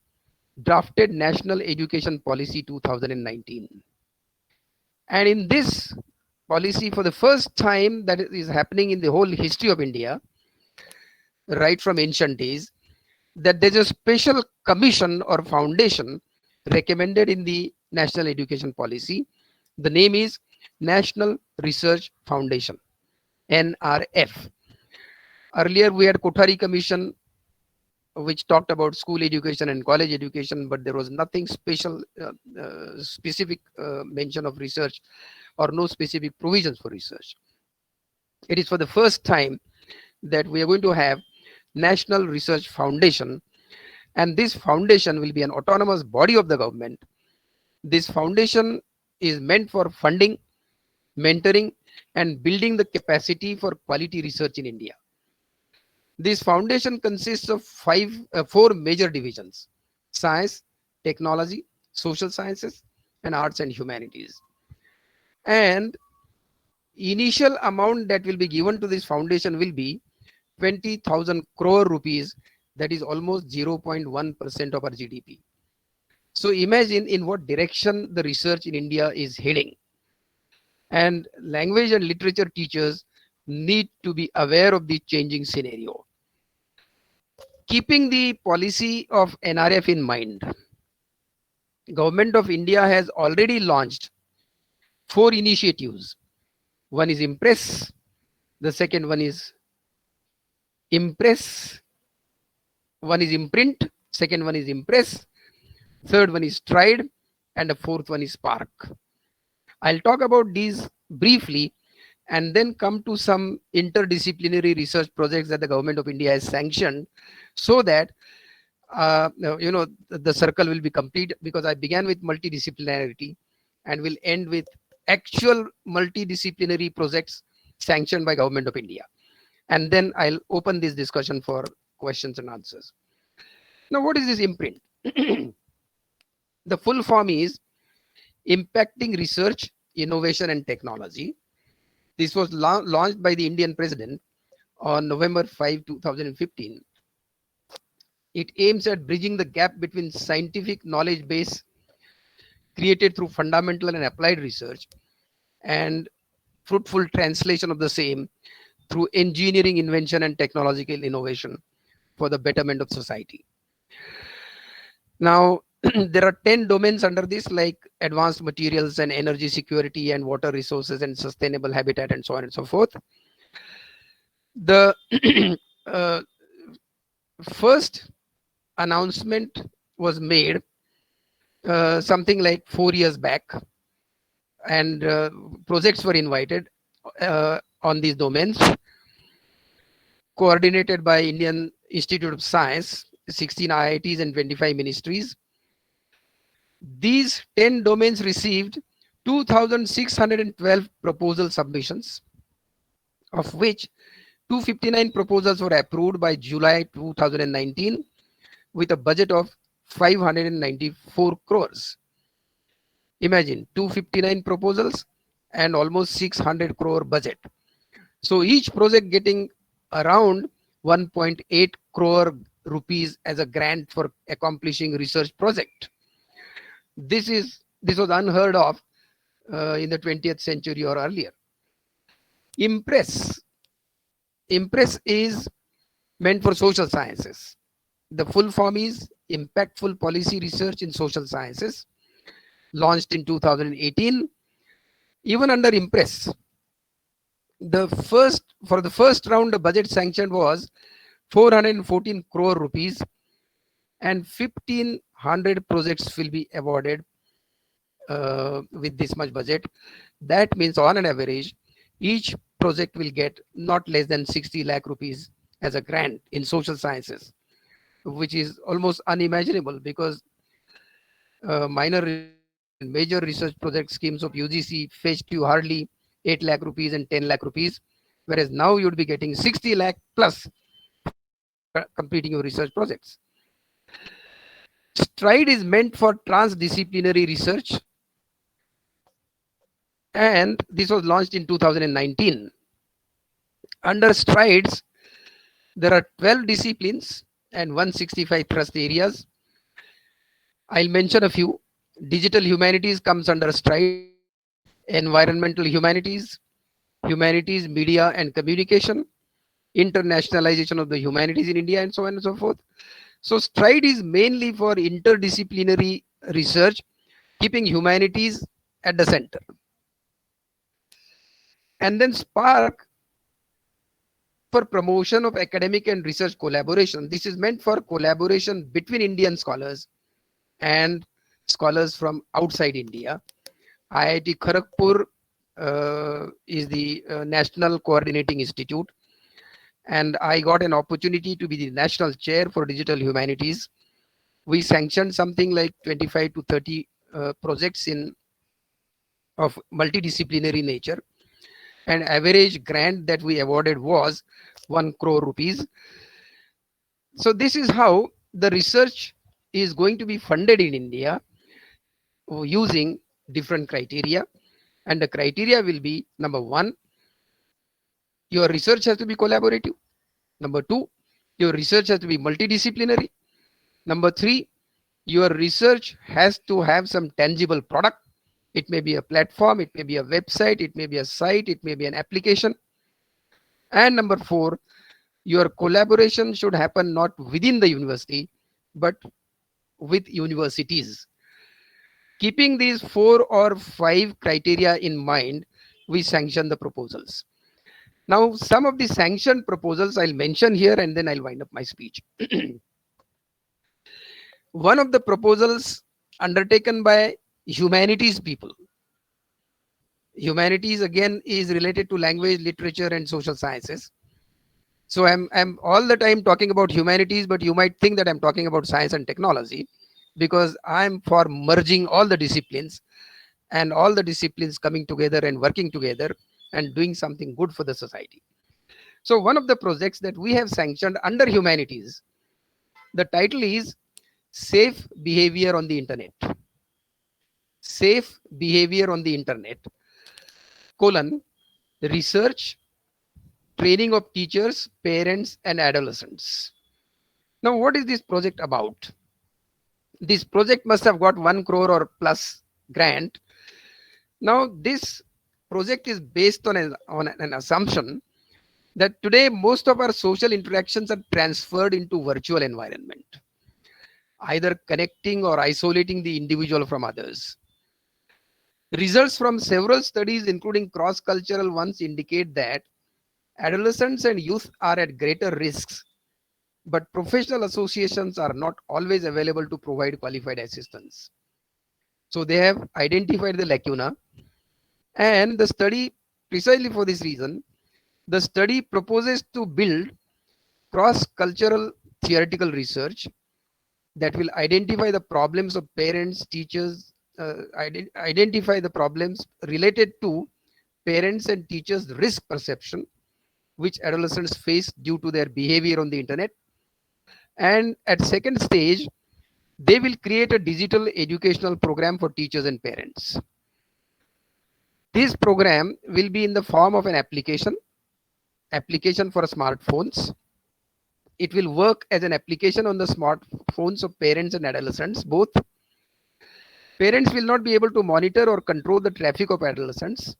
drafted National Education Policy 2019. And in this policy, for the first time that is happening in the whole history of India, right from ancient days, that there's a special commission or foundation recommended in the National Education Policy. The name is National Research Foundation, NRF. Earlier, we had Kothari Commission, which talked about school education and college education, but there was nothing special, specific mention of research or no specific provisions for research. It is for the first time that we are going to have National Research Foundation, and this foundation will be an autonomous body of the government. This foundation is meant for funding, mentoring, and building the capacity for quality research in India. This foundation consists of four major divisions: science, technology, social sciences, and arts and humanities. And initial amount that will be given to this foundation will be 20,000 crore rupees, that is almost 0.1% of our GDP. So imagine in what direction the research in India is heading. And language and literature teachers need to be aware of the changing scenario. Keeping the policy of NRF in mind, Government of India has already launched 4 initiatives. One is Impress, the second one is Impress, one is Imprint, second one is Impress, third one is Stride, and the fourth one is Spark. I'll talk about these briefly and then come to some interdisciplinary research projects that the Government of India has sanctioned, so that the circle will be complete, because I began with multidisciplinarity and will end with actual multidisciplinary projects sanctioned by Government of India. And then I'll open this discussion for questions and answers. Now, what is this Imprint? The full form is Impacting Research, Innovation and Technology. This was launched by the Indian President on November 5, 2015. It aims at bridging the gap between scientific knowledge base created through fundamental and applied research and fruitful translation of the same through engineering, invention, and technological innovation for the betterment of society. Now, there are 10 domains under this, like advanced materials and energy security and water resources and sustainable habitat and so on and so forth. The first announcement was made something like 4 years back, and projects were invited on these domains, coordinated by Indian Institute of Science, 16 IITs and 25 ministries. These 10 domains received 2,612 proposal submissions, of which 259 proposals were approved by July 2019 with a budget of 594 crores. Imagine 259 proposals and almost 600 crore budget. So each project getting around 1.8 crore rupees as a grant for accomplishing research project. This was unheard of in the 20th century or earlier. Impress is meant for social sciences. The full form is Impactful Policy Research in Social Sciences, launched in 2018. Even under Impress, for the first round, the budget sanctioned was 414 crore rupees, and 1,500 projects will be awarded with this much budget. That means on an average, each project will get not less than 60 lakh rupees as a grant in social sciences, which is almost unimaginable because minor and major research project schemes of UGC fetched you hardly 8 lakh rupees and 10 lakh rupees, whereas now you'd be getting 60 lakh plus for completing your research projects. STRIDE is meant for transdisciplinary research, and this was launched in 2019. Under STRIDES, there are 12 disciplines and 165 thrust areas. I'll mention a few. Digital humanities comes under STRIDE, environmental humanities, humanities, media and communication, internationalization of the humanities in India, and so on and so forth. So STRIDE is mainly for interdisciplinary research, keeping humanities at the center. And then SPARK for promotion of academic and research collaboration. This is meant for collaboration between Indian scholars and scholars from outside India. IIT Kharagpur is the National Coordinating Institute, and I got an opportunity to be the national chair for digital humanities. We sanctioned something like 25 to 30 projects of multidisciplinary nature, and average grant that we awarded was 1 crore rupees. So this is how the research is going to be funded in India using different criteria, and the criteria will be: number one, your research has to be collaborative; number two, your research has to be multidisciplinary; number three, your research has to have some tangible product. It may be a platform, it may be a website, it may be a site, it may be an application. And number four, your collaboration should happen not within the university, but with universities. Keeping these 4 or 5 criteria in mind, we sanction the proposals. Now, some of the sanctioned proposals I'll mention here, and then I'll wind up my speech. One of the proposals undertaken by humanities people. Humanities again is related to language, literature, and social sciences. So I'm all the time talking about humanities, but you might think that I'm talking about science and technology, because I'm for merging all the disciplines and all the disciplines coming together and working together and doing something good for the society. So one of the projects that we have sanctioned under humanities, the title is Safe Behavior on the Internet. Safe Behavior on the Internet, research, training of teachers, parents, and adolescents. Now, what is this project about? This project must have got 1 crore or plus grant. Now, this project is based on an assumption that today most of our social interactions are transferred into virtual environment, either connecting or isolating the individual from others. Results from several studies, including cross-cultural ones, indicate that adolescents and youth are at greater risks, but professional associations are not always available to provide qualified assistance. So they have identified the lacuna And the study, precisely for this reason, the study proposes to build cross-cultural theoretical research that will identify the problems of parents, teachers, identify the problems related to parents and teachers' risk perception, which adolescents face due to their behavior on the internet. And at second stage, they will create a digital educational program for teachers and parents. This program will be in the form of an application for smartphones. It will work as an application on the smartphones of parents and adolescents both. Parents will not be able to monitor or control the traffic of adolescents,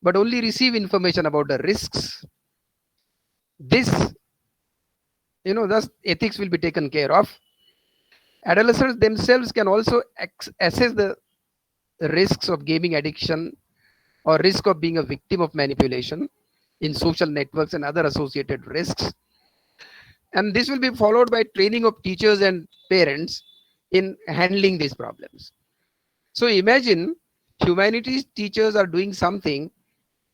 but only receive information about the risks. This, thus ethics will be taken care of. Adolescents themselves can also assess the risks of gaming addiction or risk of being a victim of manipulation in social networks and other associated risks. And this will be followed by training of teachers and parents in handling these problems. So imagine humanities teachers are doing something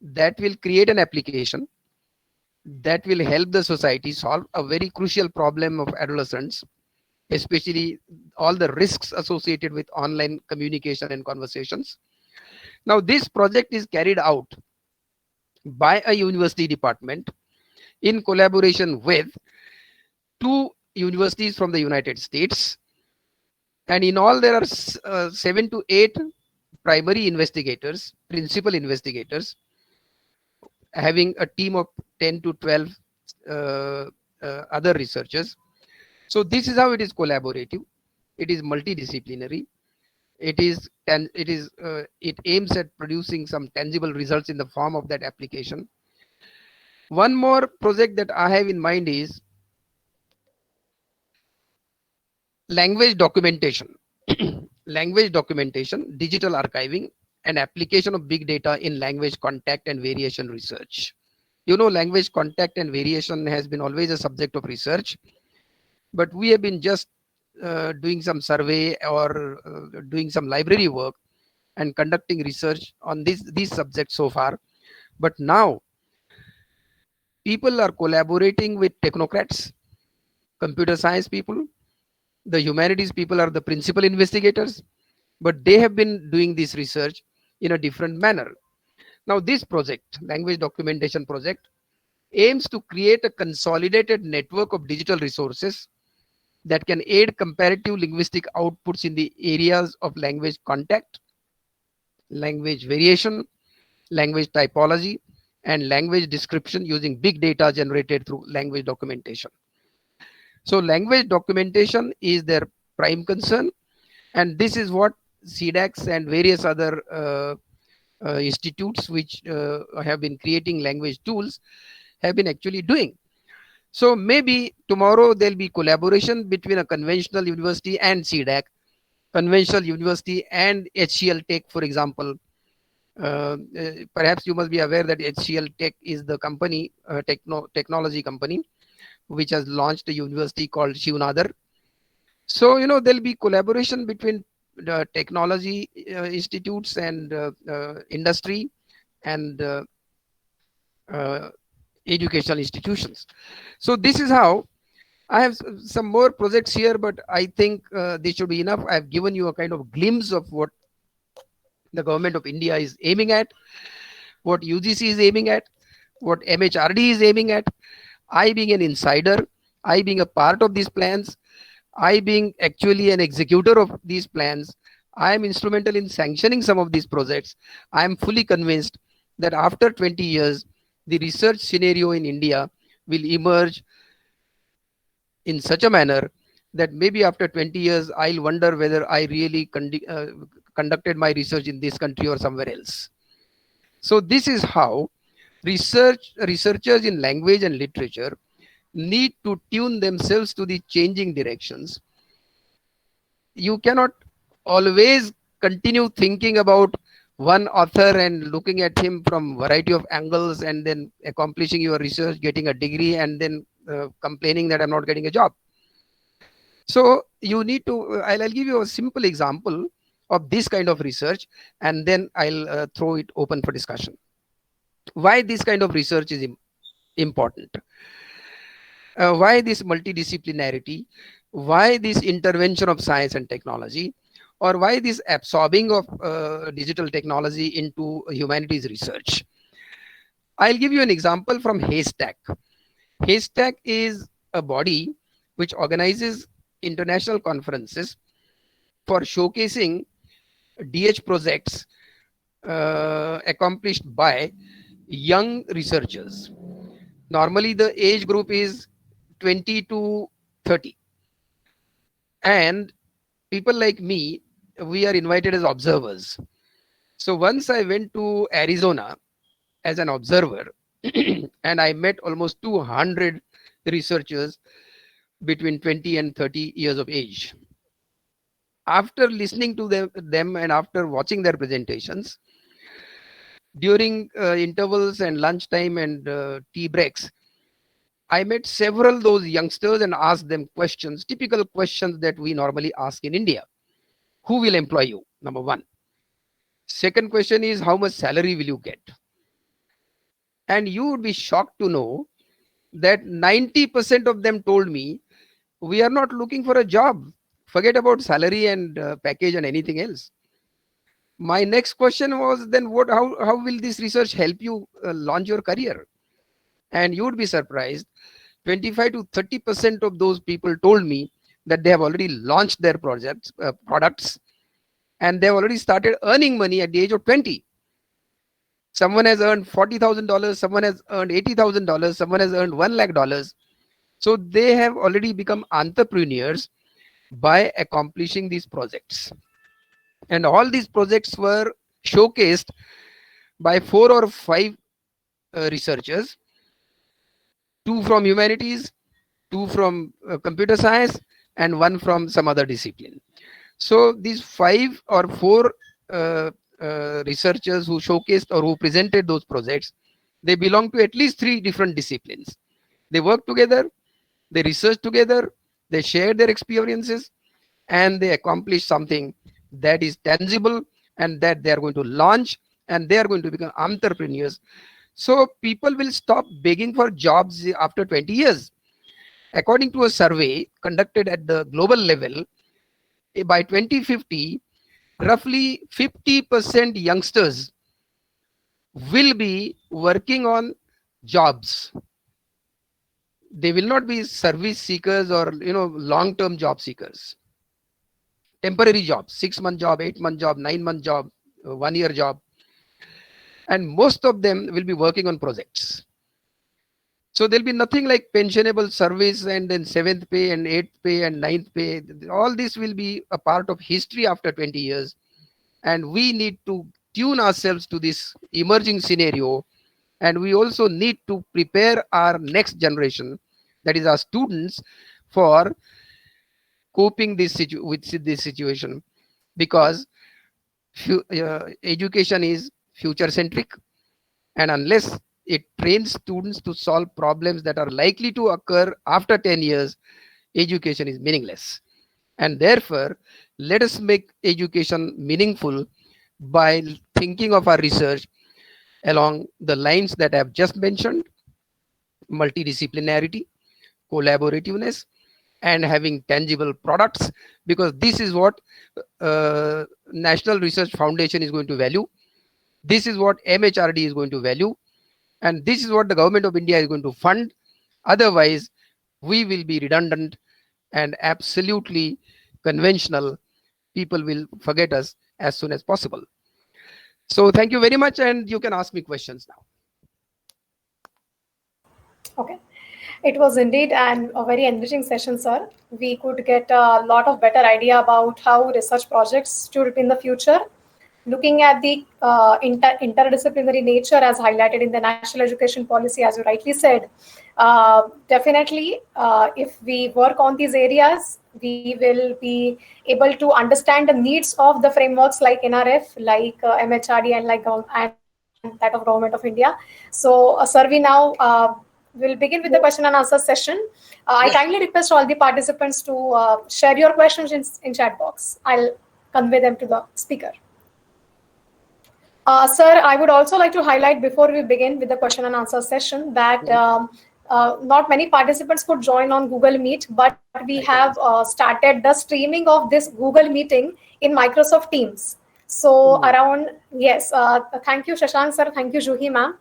that will create an application that will help the society solve a very crucial problem of adolescents, especially all the risks associated with online communication and conversations. Now, this project is carried out by a university department in collaboration with two universities from the United States. And in all, there are 7 to 8 primary investigators, principal investigators, having a team of 10 to 12 other researchers. So this is how it is collaborative. It is multidisciplinary. It aims at producing some tangible results in the form of that application. One more project that I have in mind is language documentation. Language documentation, digital archiving, and application of big data in language contact and variation research. Language contact and variation has been always a subject of research, but we have been just doing some survey or doing some library work and conducting research on these subjects so far. But now people are collaborating with technocrats, computer science people. The humanities people are the principal investigators, but they have been doing this research in a different manner. Now this project, language documentation project, aims to create a consolidated network of digital resources that can aid comparative linguistic outputs in the areas of language contact, language variation, language typology, and language description using big data generated through language documentation. So language documentation is their prime concern, and this is what CDACs and various other institutes which have been creating language tools have been actually doing. So maybe tomorrow there'll be collaboration between a conventional university and CDAC, conventional university and HCL Tech, for example. Perhaps you must be aware that HCL Tech is the company, technology company, which has launched a university called Shivnadar. So, there'll be collaboration between the technology institutes and industry and educational institutions. So this is how I have some more projects here, but I think this should be enough. I've given you a kind of glimpse of what the government of India is aiming at, what UGC is aiming at, what MHRD is aiming at. I being an insider, I being a part of these plans, I being actually an executor of these plans, I am instrumental in sanctioning some of these projects. I am fully convinced that after 20 years, the research scenario in India will emerge in such a manner that maybe after 20 years, I'll wonder whether I really conducted my research in this country or somewhere else. So this is how researchers in language and literature need to tune themselves to the changing directions. You cannot always continue thinking about one author and looking at him from a variety of angles and then accomplishing your research, getting a degree, and then complaining that I'm not getting a job. So you need to, I'll give you a simple example of this kind of research, and then I'll throw it open for discussion. Why this kind of research is important? Why this multidisciplinarity? Why this intervention of science and technology? Or why this absorbing of digital technology into humanities research? I'll give you an example from Haystack. Haystack is a body which organizes international conferences for showcasing DH projects accomplished by young researchers. Normally, the age group is 20 to 30. And people like me, we are invited as observers. So once I went to Arizona as an observer, and I met almost 200 researchers between 20 and 30 years of age. After listening to them and after watching their presentations, during intervals and lunchtime and tea breaks, I met several those youngsters and asked them questions, typical questions that we normally ask in India. Who will employ you? Number one. Second question is, how much salary will you get? And you would be shocked to know that 90% of them told me, we are not looking for a job. Forget about salary and package and anything else. My next question was, then how will this research help you launch your career? And you would be surprised, 25 to 30% of those people told me that they have already launched their products, and they have already started earning money at the age of 20. Someone has earned $40,000, someone has earned $80,000, someone has earned $1 lakh. So they have already become entrepreneurs by accomplishing these projects. And all these projects were showcased by 4 or 5 researchers, 2 from humanities, 2 from computer science, and 1 from some other discipline. So these 5 or 4 researchers who showcased or who presented those projects, they belong to at least 3 different disciplines. They work together, they research together, they share their experiences, and they accomplish something that is tangible and that they are going to launch, and they are going to become entrepreneurs. So people will stop begging for jobs after 20 years. According to a survey conducted at the global level, by 2050, roughly 50% youngsters will be working on jobs. They will not be service seekers or long-term job seekers. Temporary jobs, 6-month job, 8-month job, 9-month job, 1-year job. And most of them will be working on projects. So there'll be nothing like pensionable service and then 7th pay and 8th pay and 9th pay. All this will be a part of history after 20 years. And we need to tune ourselves to this emerging scenario. And we also need to prepare our next generation, that is our students, for coping with this situation. Because education is future centric, and unless it trains students to solve problems that are likely to occur after 10 years, education is meaningless. And therefore, let us make education meaningful by thinking of our research along the lines that I have just mentioned: multidisciplinarity, collaborativeness, and having tangible products, because this is what National Research Foundation is going to value. This is what MHRD is going to value. And this is what the government of India is going to fund. Otherwise, we will be redundant and absolutely conventional. People will forget us as soon as possible. So thank you very much, and you can ask me questions now. Okay. It was indeed a very enriching session, sir. We could get a lot of better idea about how research projects should be in the future, looking at the interdisciplinary nature as highlighted in the National Education Policy, as you rightly said. Definitely, if we work on these areas, we will be able to understand the needs of the frameworks like NRF, like MHRD, and and that of Government of India. So, sir, we now will begin with the question and answer session. I kindly request all the participants to share your questions in chat box. I'll convey them to the speaker. Sir, I would also like to highlight before we begin with the question and answer session that not many participants could join on Google Meet, but we have started the streaming of this Google meeting in Microsoft Teams. So around, yes, thank you Shashank sir, thank you Juhi ma'am.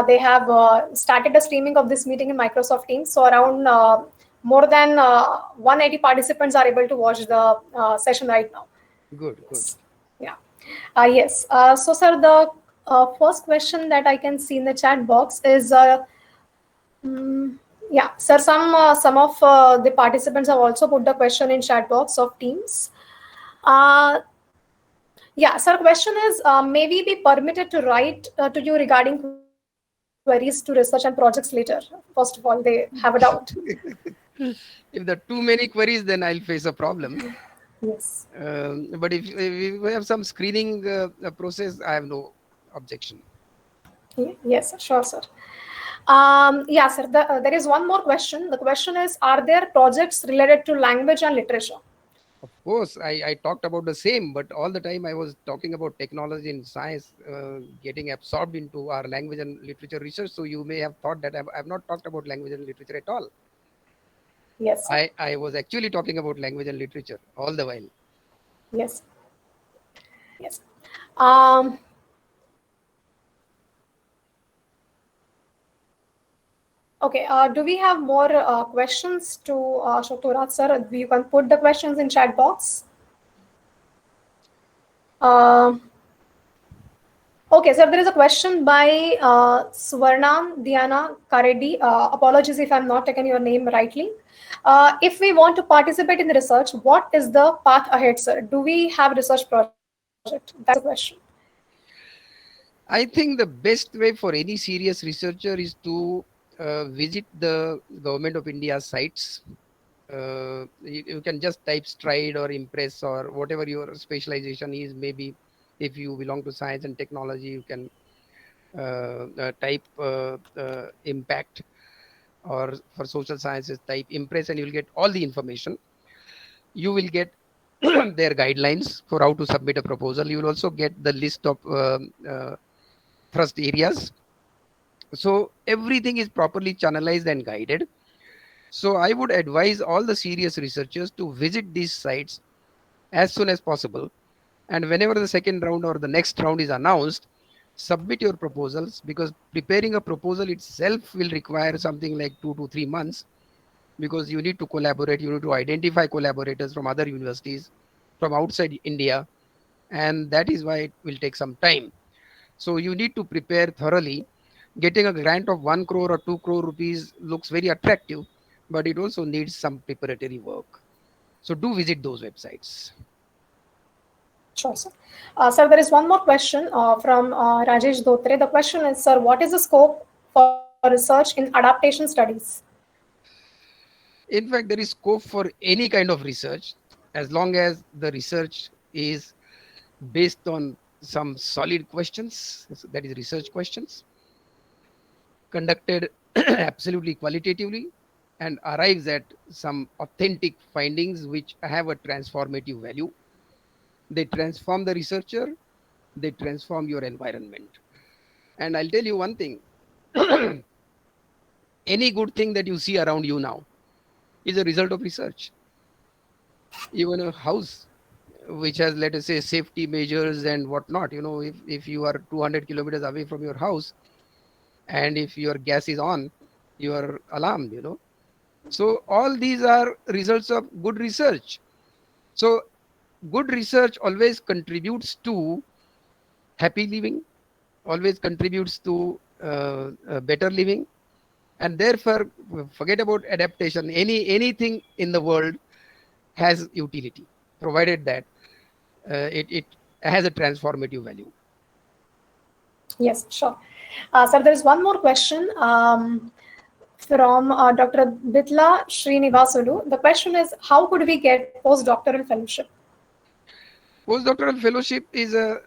They have started the streaming of this meeting in Microsoft Teams. So around more than 180 participants are able to watch the session right now. Good, good. Yeah. Yes. So, sir, the first question that I can see in the chat box is, yeah, sir. Some of the participants have also put the question in chat box of Teams. Yeah, sir. Question is, may we be permitted to write to you regarding queries to research and projects later? First of all, they have a doubt. If there are too many queries, then I'll face a problem. Yes. But if we have some screening process, I have no objection. Yes, sure, sir. Yeah, sir. There is one more question. The question is, are there projects related to language and literature? Of course, I talked about the same, but all the time I was talking about technology and science getting absorbed into our language and literature research. So you may have thought that I've not talked about language and literature at all. Yes, sir. I was actually talking about language and literature all the while. Yes. Yes. Um, okay. Do we have more questions to Ashok Thorat, sir? You can put the questions in chat box. Okay, sir. There is a question by Swarnam Diana Karedi. Apologies if I'm not taking your name rightly. If we want to participate in the research, what is the path ahead, sir? Do we have a research project? That's the question. I think the best way for any serious researcher is to visit the Government of India sites. You can just type Stride or Impress or whatever your specialization is. Maybe if you belong to science and technology, you can type Impact, or for social sciences, type Impress, and you'll get all the information. You will get their guidelines for how to submit a proposal. You will also get the list of thrust areas. So everything is properly channelized and guided. So I would advise all the serious researchers to visit these sites as soon as possible. And whenever the second round or the next round is announced, submit your proposals, because preparing a proposal itself will require something like 2 to 3 months, because you need to collaborate, you need to identify collaborators from other universities, from outside India, and that is why it will take some time. So you need to prepare thoroughly. Getting a grant of 1 crore or 2 crore rupees looks very attractive, but it also needs some preparatory work. So do visit those websites. Sure, sir. Sir, there is one more question from Rajesh Dhotre. The question is, sir, what is the scope for research in adaptation studies? In fact, there is scope for any kind of research, as long as the research is based on some solid questions, that is research questions, conducted absolutely qualitatively, and arrives at some authentic findings which have a transformative value. They transform the researcher, they transform your environment. And I'll tell you one thing, any good thing that you see around you now is a result of research. Even a house which has, let us say, safety measures and whatnot, if you are 200 kilometers away from your house, and if your gas is on, you are alarmed. So all these are results of good research. So good research always contributes to happy living, always contributes to better living, and therefore forget about adaptation. Anything in the world has utility, provided that it has a transformative value. Yes, sure. Sir, there is one more question from Dr. Bitla Srinivasulu. The question is, how could we get postdoctoral fellowship? Postdoctoral fellowship is a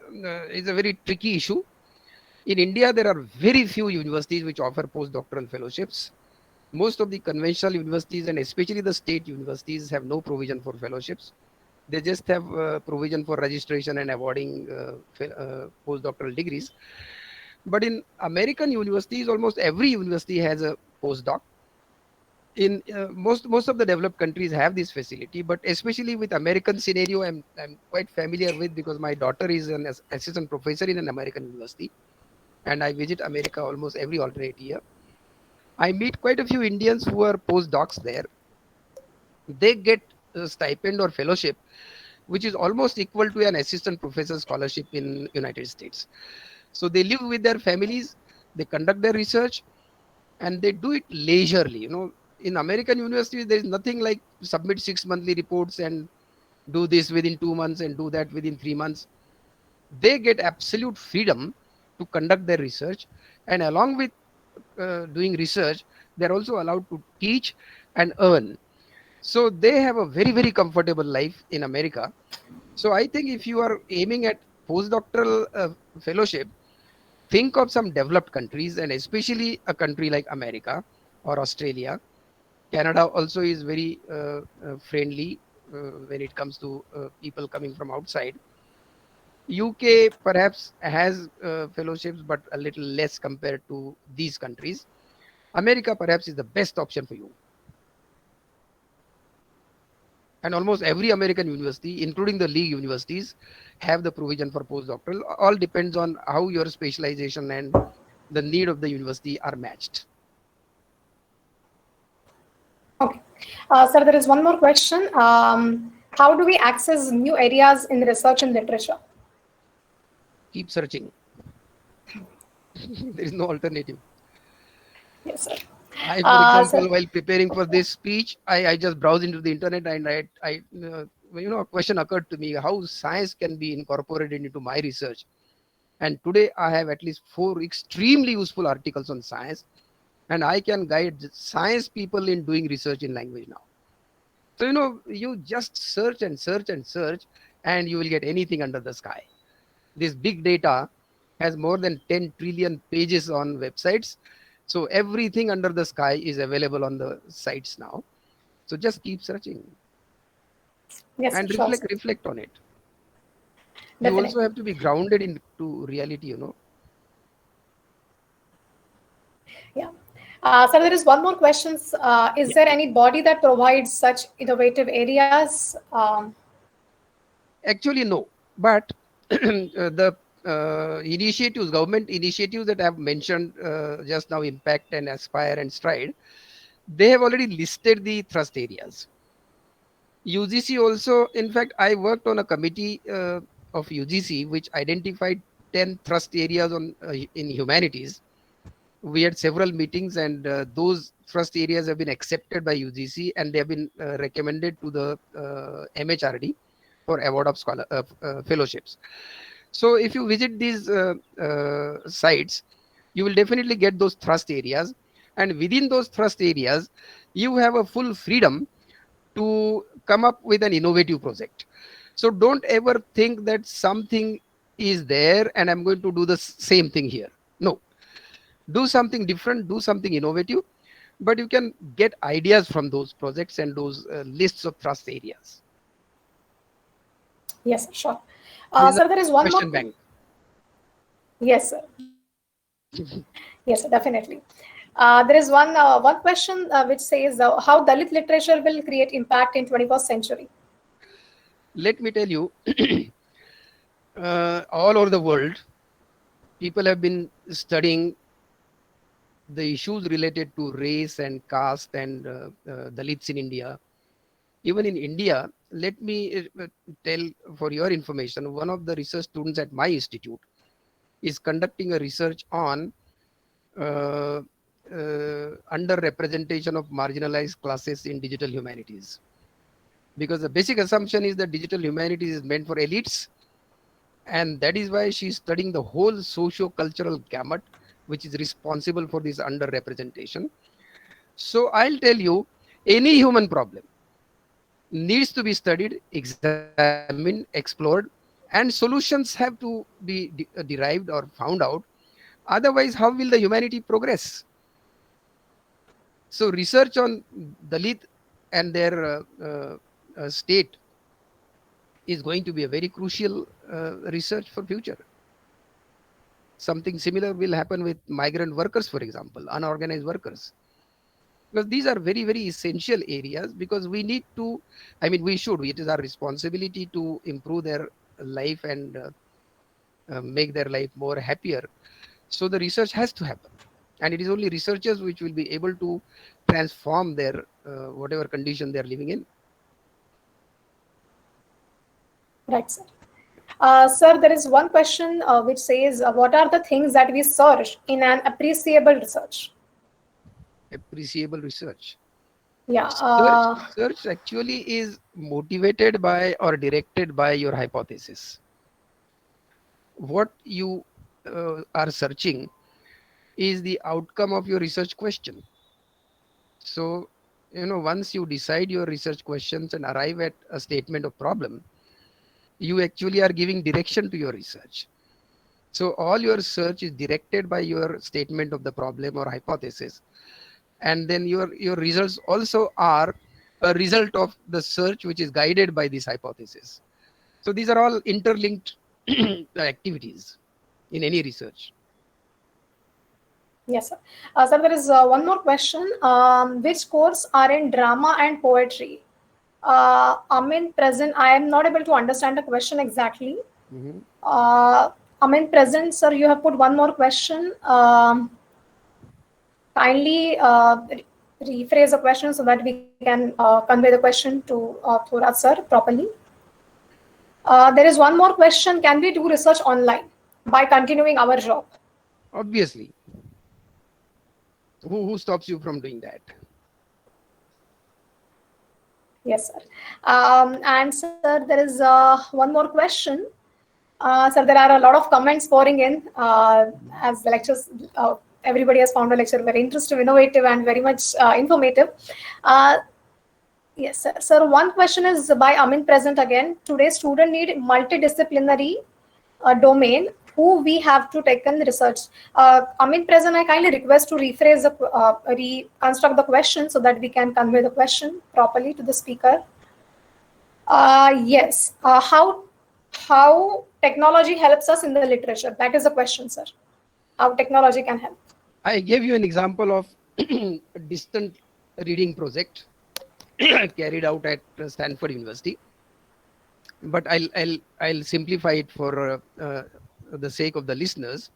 very tricky issue. In India, there are very few universities which offer postdoctoral fellowships. Most of the conventional universities, and especially the state universities, have no provision for fellowships. They just have provision for registration and awarding postdoctoral degrees. But in American universities, almost every university has a postdoc. In most of the developed countries have this facility, but especially with American scenario, I'm quite familiar with, because my daughter is an assistant professor in an American university, and I visit America almost every alternate year. I meet quite a few Indians who are postdocs there. They get a stipend or fellowship which is almost equal to an assistant professor scholarship in United States. So they live with their families, they conduct their research, and they do it leisurely. In American universities, there is nothing like submit 6 monthly reports and do this within 2 months and do that within 3 months. They get absolute freedom to conduct their research, and along with doing research, they're also allowed to teach and earn. So they have a very, very comfortable life in America. So I think if you are aiming at postdoctoral fellowship, think of some developed countries, and especially a country like America or Australia. Canada also is very friendly when it comes to people coming from outside. UK perhaps has fellowships, but a little less compared to these countries. America perhaps is the best option for you. And almost every American university, including the league universities, have the provision for postdoctoral. All depends on how your specialization and the need of the university are matched. Okay. Sir, there is one more question. How do we access new areas in research and literature? Keep searching. There is no alternative. Yes, sir. I, for example, Sir, while preparing for this speech, I just browse into the internet, and a question occurred to me: how science can be incorporated into my research. And today I have at least 4 extremely useful articles on science, and I can guide science people in doing research in language now. So, you just search and search and search, and you will get anything under the sky. This big data has more than 10 trillion pages on websites. So everything under the sky is available on the sites now. So just keep searching yes, and sure, sir. reflect on it. You also Definitely. have to be grounded into reality. Yeah. Sir, there is one more question. Is Yeah. there any body that provides such innovative areas? Actually, no. But the initiatives, government initiatives that I have mentioned just now, Impact and Aspire and Stride, they have already listed the thrust areas. UGC also, in fact, I worked on a committee of UGC which identified 10 thrust areas in humanities. We had several meetings, and those thrust areas have been accepted by UGC, and they have been recommended to the MHRD for award of fellowships. So if you visit these sites, you will definitely get those thrust areas, and within those thrust areas, you have a full freedom to come up with an innovative project. So don't ever think that something is there and I'm going to do the same thing here. No, do something different, do something innovative, but you can get ideas from those projects and those lists of thrust areas. Yes, sure. This is a Sir, there is one more. question bank. Yes, sir. Yes, sir, definitely. There is one question which says how Dalit literature will create impact in 21st century. Let me tell you, all over the world, people have been studying the issues related to race and caste and Dalits in India. Even in India, let me tell for your information, one of the research students at my institute is conducting a research on uh, underrepresentation of marginalized classes in digital humanities. Because the basic assumption is that digital humanities is meant for elites, and that is why she's studying the whole socio-cultural gamut which is responsible for this underrepresentation. So I'll tell you, any human problem needs to be studied, examined, explored, and solutions have to be derived or found out. Otherwise, how will the humanity progress? So research on Dalit and their state is going to be a very crucial research for future. Something similar will happen with migrant workers, for example, unorganized workers, because these are very, very essential areas, because we need to, I mean, we should, it is our responsibility to improve their life and make their life more happier. So the research has to happen, and it is only researchers which will be able to transform their whatever condition they are living in. Right, sir. Sir, there is one question which says, what are the things that we search in an appreciable research? Appreciable research. Yeah. Search actually is motivated by or directed by your hypothesis. What you are searching is the outcome of your research question. So, once you decide your research questions and arrive at a statement of problem, you actually are giving direction to your research. So all your search is directed by your statement of the problem or hypothesis, and then your results also are a result of the search which is guided by this hypothesis. So these are all interlinked activities in any research. Yes, sir. Sir, there is one more question. Which course are in drama and poetry? Amin, present. I am not able to understand the question exactly. Mhm. Amin, present, sir. You have put one more question. Kindly rephrase the question so that we can convey the question to Thorat, sir, properly. There is one more question. Can we do research online by continuing our job? Obviously, who stops you from doing that? Yes, sir. And sir, there is one more question. Sir, there are a lot of comments pouring in as the lectures. Everybody has found the lecture very interesting, innovative, and very much informative. Uh, yes, sir. Sir, one question is by Amin present again. Today's student need multidisciplinary domain who we have to take in research. Amin present, I kindly request to rephrase the reconstruct the question so that we can convey the question properly to the speaker. Yes. How technology helps us in the literature? That is the question, sir. How technology can help? I gave you an example of a distant reading project carried out at Stanford University, but I'll simplify it for the sake of the listeners.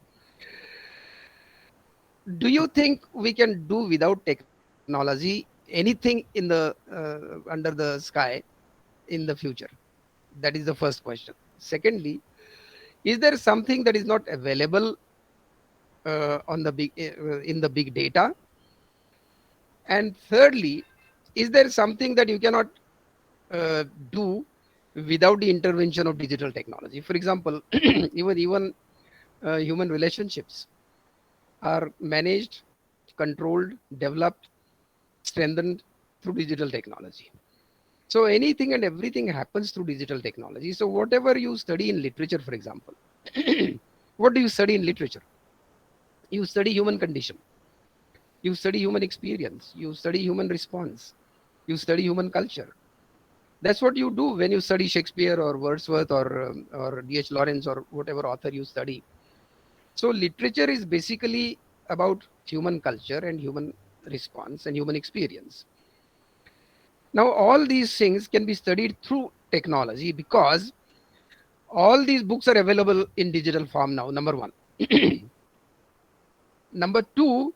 Do you think we can do without technology anything in the under the sky in the future? That is the first question. Secondly, is there something that is not available on the big in the big data? And thirdly, is there something that you cannot do without the intervention of digital technology? For example, even human relationships are managed, controlled, developed, strengthened through digital technology. So anything and everything happens through digital technology. So whatever you study in literature, for example, what do you study in literature? You study human condition, you study human experience, you study human response, you study human culture. That's what you do when you study Shakespeare or Wordsworth or D.H. Lawrence or whatever author you study. So literature is basically about human culture and human response and human experience. Now, all these things can be studied through technology because all these books are available in digital form now, number one. Number two,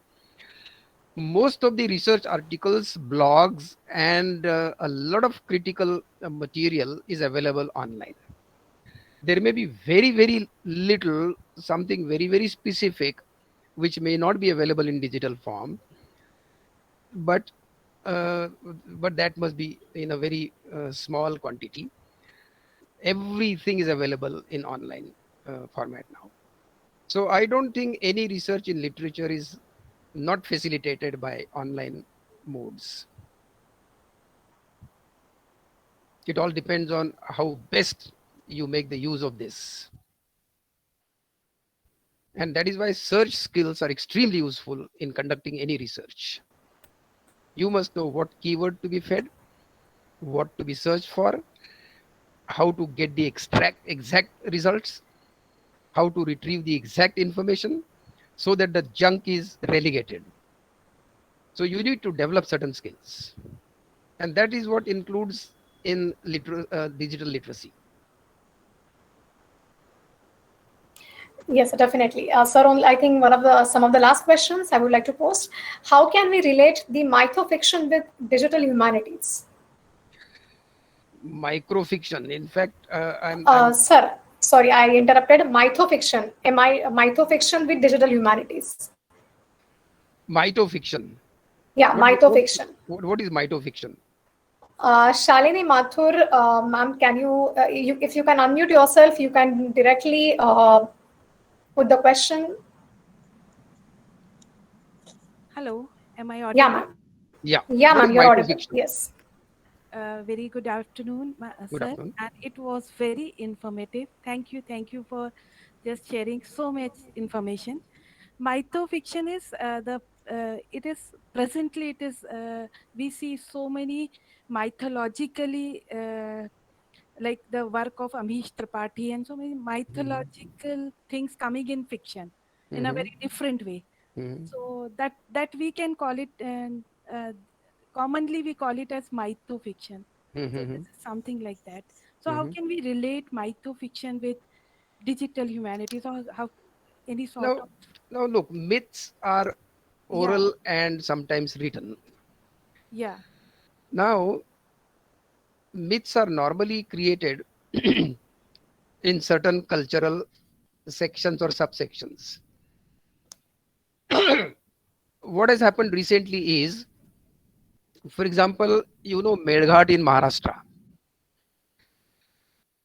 most of the research articles, blogs, and a lot of critical material is available online. There may be very, very little, something very, very specific, which may not be available in digital form, but uh, but that must be in a very small quantity. Everything is available in online format now. So I don't think any research in literature is not facilitated by online modes. It all depends on how best you make the use of this. And that is why search skills are extremely useful in conducting any research. You must know what keyword to be fed, what to be searched for, how to get the exact results, how to retrieve the exact information, so that the junk is relegated. So you need to develop certain skills, and that is what includes in digital literacy. Yes, definitely. Sir, only, I think one of the some of the last questions I would like to post. How can we relate the mythofiction with digital humanities? Microfiction. In fact, I'm Sir, sorry, I interrupted. Mythofiction. Am I mythofiction with digital humanities? mythofiction. Yeah, What what mythofiction. what is mythofiction? Shalini Mathur, ma'am, can you, if you can unmute yourself, you can directly put the question. Hello, am I Yeah, audible? ma'am. Yeah. Yeah, What ma'am, is you're audible. mythofiction? Yes. Very good afternoon, Good sir. afternoon. And it was very informative. Thank you for just sharing so much information. Mythofiction is it is presently it is we see so many mythologically like the work of Amish Tripathi and so many Mm-hmm. mythological things coming in fiction in a Mm-hmm. very different way. Mm-hmm. So that we can call it, and commonly we call it as mythofiction. So this Mm-hmm. is something like that. So how Mm-hmm. can we relate mythofiction with digital humanities, or how any sort Now, of, now look, myths are yeah, oral and sometimes written. yeah, Now, myths are normally created in certain cultural sections or subsections. What has happened recently is, for example, Medghat in Maharashtra.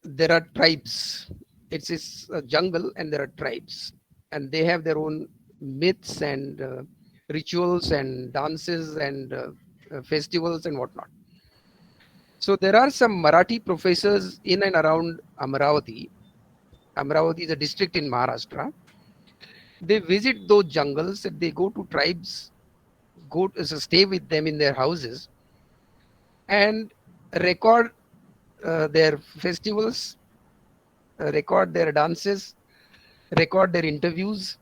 There are tribes. It's a jungle, and there are tribes, and they have their own myths and rituals and dances and festivals and whatnot. So there are some Marathi professors in and around Amravati. Amravati is a district in Maharashtra. They visit those jungles and they go to tribes, stay with them in their houses and record their festivals, record their dances, record their interviews.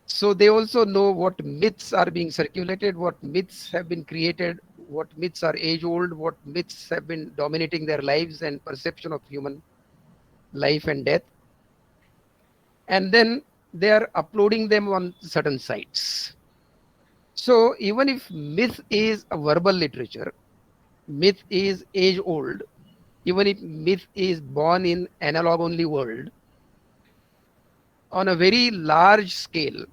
So they also know what myths are being circulated, what myths have been created, what myths are age old, what myths have been dominating their lives and perception of human life and death. And then they are uploading them on certain sites. So even if myth is a verbal literature, myth is age old, even if myth is born in analog only world, on a very large scale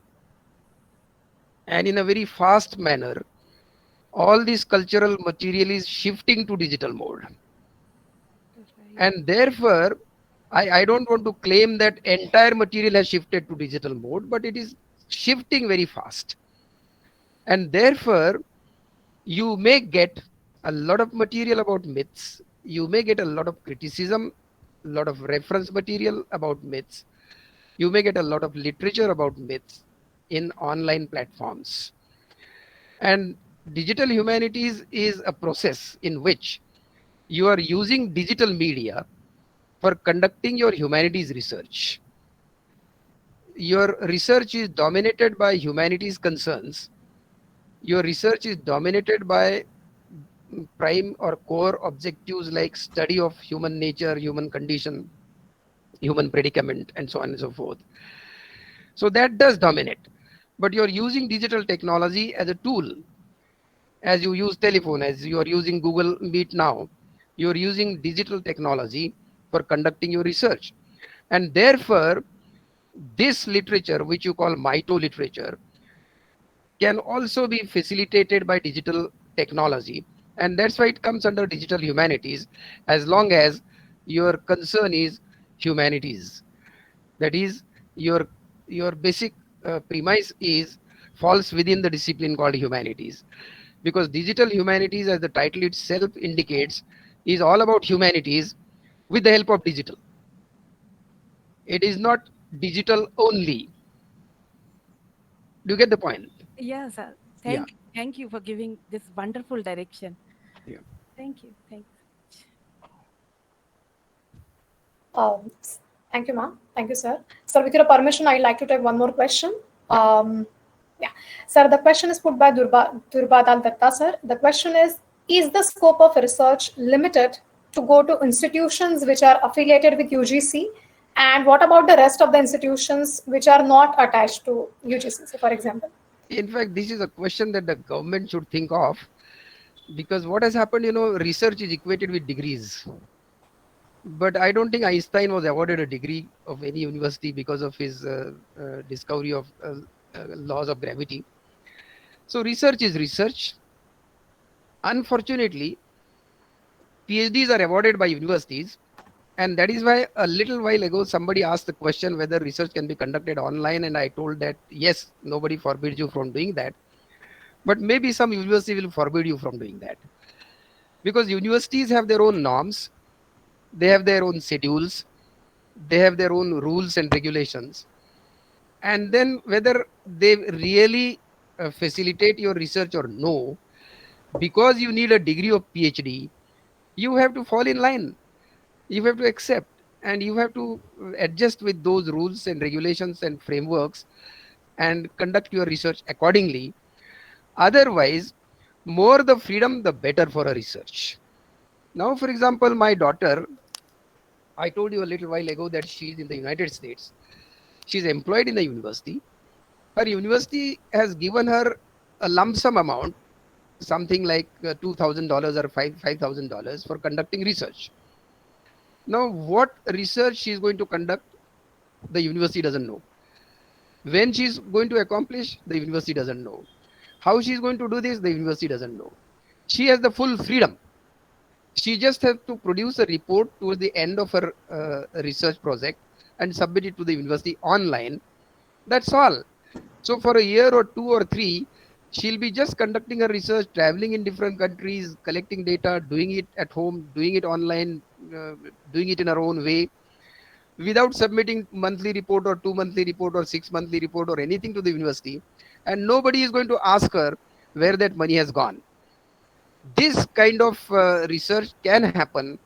and in a very fast manner, all this cultural material is shifting to digital mode. right, And therefore, I don't want to claim that entire material has shifted to digital mode, but it is shifting very fast. And therefore, you may get a lot of material about myths. You may get a lot of criticism, a lot of reference material about myths. You may get a lot of literature about myths in online platforms. And digital humanities is a process in which you are using digital media for conducting your humanities research. Your research is dominated by humanities concerns. Your research is dominated by prime or core objectives like study of human nature, human condition, human predicament, and so on and so forth. So that does dominate. But you're using digital technology as a tool, as you use telephone, as you are using Google Meet now. You're using digital technology for conducting your research. And therefore, this literature, which you call myto literature, can also be facilitated by digital technology. And that's why it comes under digital humanities, as long as your concern is humanities. That is, your your basic premise is falls within the discipline called humanities. Because digital humanities, as the title itself indicates, is all about humanities with the help of digital. It is not digital only. Do you get the point? yes, sir. Yeah. Thank you for giving this wonderful direction. Yeah. Thank you so much. Um, Thank you, ma'am. Thank you, sir. Sir, with your permission, I'd like to take one more question. Yeah. Sir, the question is put by Durbadal Datta, sir. The question is the scope of research limited to go to institutions which are affiliated with UGC? And what about the rest of the institutions which are not attached to UGC, so for example? In fact, this is a question that the government should think of, because what has happened, research is equated with degrees. But I don't think Einstein was awarded a degree of any university because of his discovery of laws of gravity. So research is research. Unfortunately, PhDs are awarded by universities. And that is why a little while ago, somebody asked the question whether research can be conducted online. And I told that, yes, nobody forbids you from doing that. But maybe some university will forbid you from doing that. Because universities have their own norms. They have their own schedules. They have their own rules and regulations. And then whether they really facilitate your research or no, because you need a degree of PhD, you have to fall in line. You have to accept, and you have to adjust with those rules and regulations and frameworks and conduct your research accordingly. Otherwise, more the freedom, the better for a research. Now, for example, my daughter, I told you a little while ago that she is in the United States. She's employed in a university. Her university has given her a lump sum amount, something like $2,000 or $5,000 for conducting research. Now, what research she is going to conduct, the university doesn't know. When she's going to accomplish, the university doesn't know. How she's going to do this, the university doesn't know. She has the full freedom. She just has to produce a report towards the end of her research project and submit it to the university online. That's all. So for a year or 2 or 3, she'll be just conducting her research, traveling in different countries, collecting data, doing it at home, doing it online, doing it in her own way, without submitting monthly report or 2 monthly report or 6 monthly report or anything to the university. And nobody is going to ask her where that money has gone. This kind of research can happen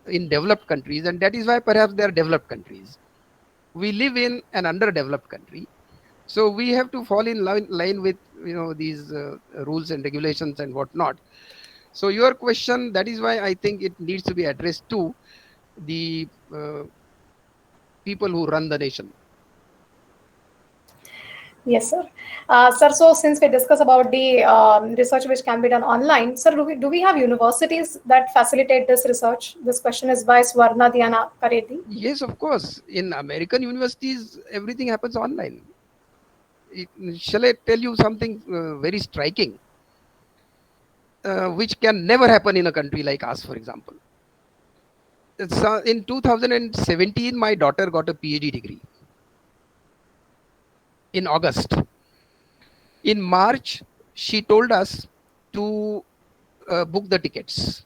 in developed countries, and that is why perhaps they are developed countries. We live in an underdeveloped country, so we have to fall in line with these rules and regulations and whatnot. So your question, that is why I think it needs to be addressed to the people who run the nation. Yes, sir. Sir, so since we discuss about the research which can be done online, sir, do we have universities that facilitate this research? This question is by Swarna Diana Karedi. Yes, of course. In American universities, everything happens online. Shall I tell you something very striking, which can never happen in a country like us, for example? In 2017, my daughter got a PhD degree in August. In March, she told us to book the tickets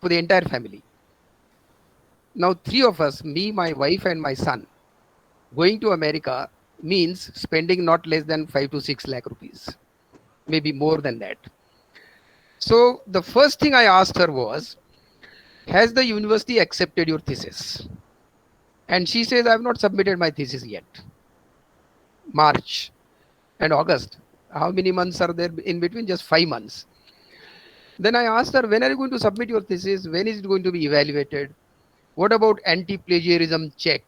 for the entire family. Now, 3 of us, me, my wife, and my son, going to America means spending not less than 5 to 6 lakh rupees, maybe more than that. So the first thing I asked her was, has the university accepted your thesis? And she says, I have not submitted my thesis yet. March and August. How many months are there in between? Just 5 months. Then I asked her, when are you going to submit your thesis? When is it going to be evaluated? What about anti-plagiarism check?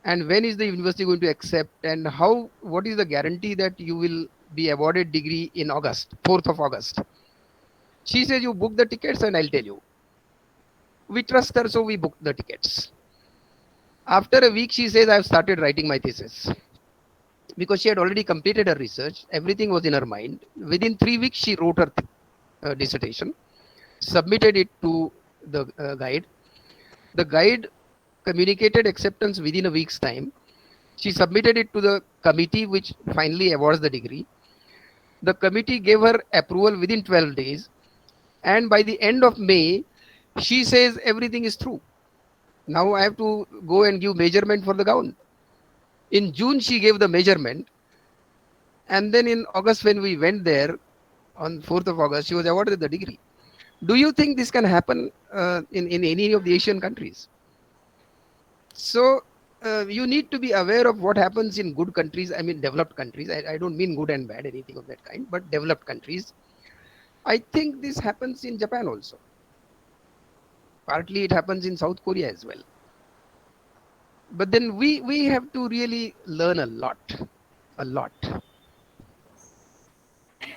And when is the university going to accept? And what is the guarantee that you will be awarded degree in August, 4th of August? She says, you book the tickets and I'll tell you. We trust her, so we booked the tickets. After a week, she says, I've started writing my thesis. Because she had already completed her research, everything was in her mind. Within 3 weeks, she wrote her dissertation, submitted it to the guide. The guide communicated acceptance within a week's time. She submitted it to the committee, which finally awards the degree. The committee gave her approval within 12 days. And by the end of May, she says everything is through. Now I have to go and give measurement for the gown. In June, she gave the measurement. And then in August, when we went there, on 4th of August, she was awarded the degree. Do you think this can happen in any of the Asian countries? So you need to be aware of what happens in good countries. I mean, developed countries. I don't mean good and bad, anything of that kind, but developed countries. I think this happens in Japan also. Partly it happens in South Korea as well. But then we have to really learn a lot, a lot.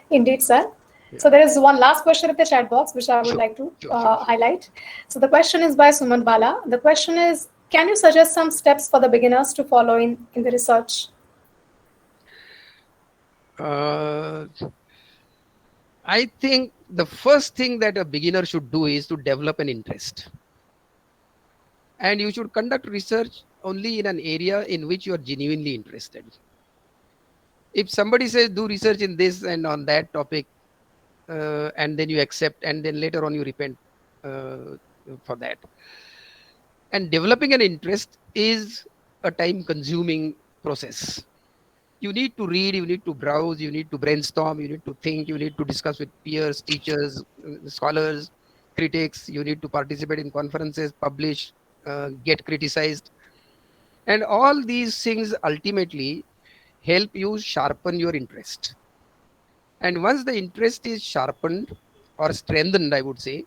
Indeed, sir. Yeah. So there is one last question in the chat box which I would like to highlight. So the question is by Suman Bala. The question is, can you suggest some steps for the beginners to follow in the research? I think the first thing that a beginner should do is to develop an interest. And you should conduct research only in an area in which you are genuinely interested. If somebody says do research in this and on that topic, and then you accept, and then later on you repent for that. And developing an interest is a time consuming process. You need to read, you need to browse, you need to brainstorm, you need to think, you need to discuss with peers, teachers, scholars, critics, you need to participate in conferences, publish, get criticized. And all these things ultimately help you sharpen your interest. And once the interest is sharpened or strengthened, I would say,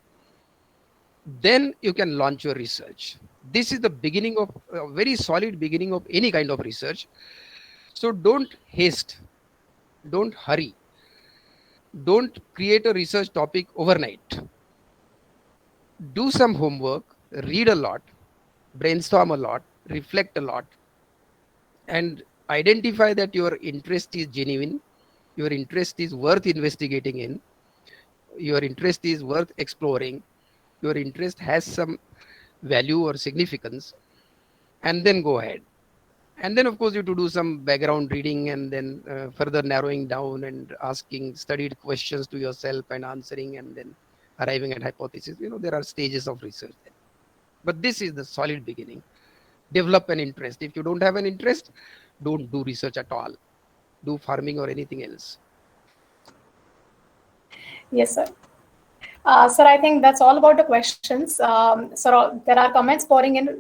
then you can launch your research. This is the beginning of a very solid beginning of any kind of research. So don't haste, don't hurry, don't create a research topic overnight. Do some homework, read a lot, brainstorm a lot, reflect a lot, and identify that your interest is genuine, your interest is worth investigating in, your interest is worth exploring, your interest has some value or significance, and then go ahead. And then of course you have to do some background reading, and then further narrowing down and asking studied questions to yourself and answering, and then arriving at hypothesis. There are stages of research there. But this is the solid beginning. Develop an interest. If you don't have an interest, don't do research at all. Do farming or anything else. Yes, sir. Sir, I think that's all about the questions. So there are comments pouring in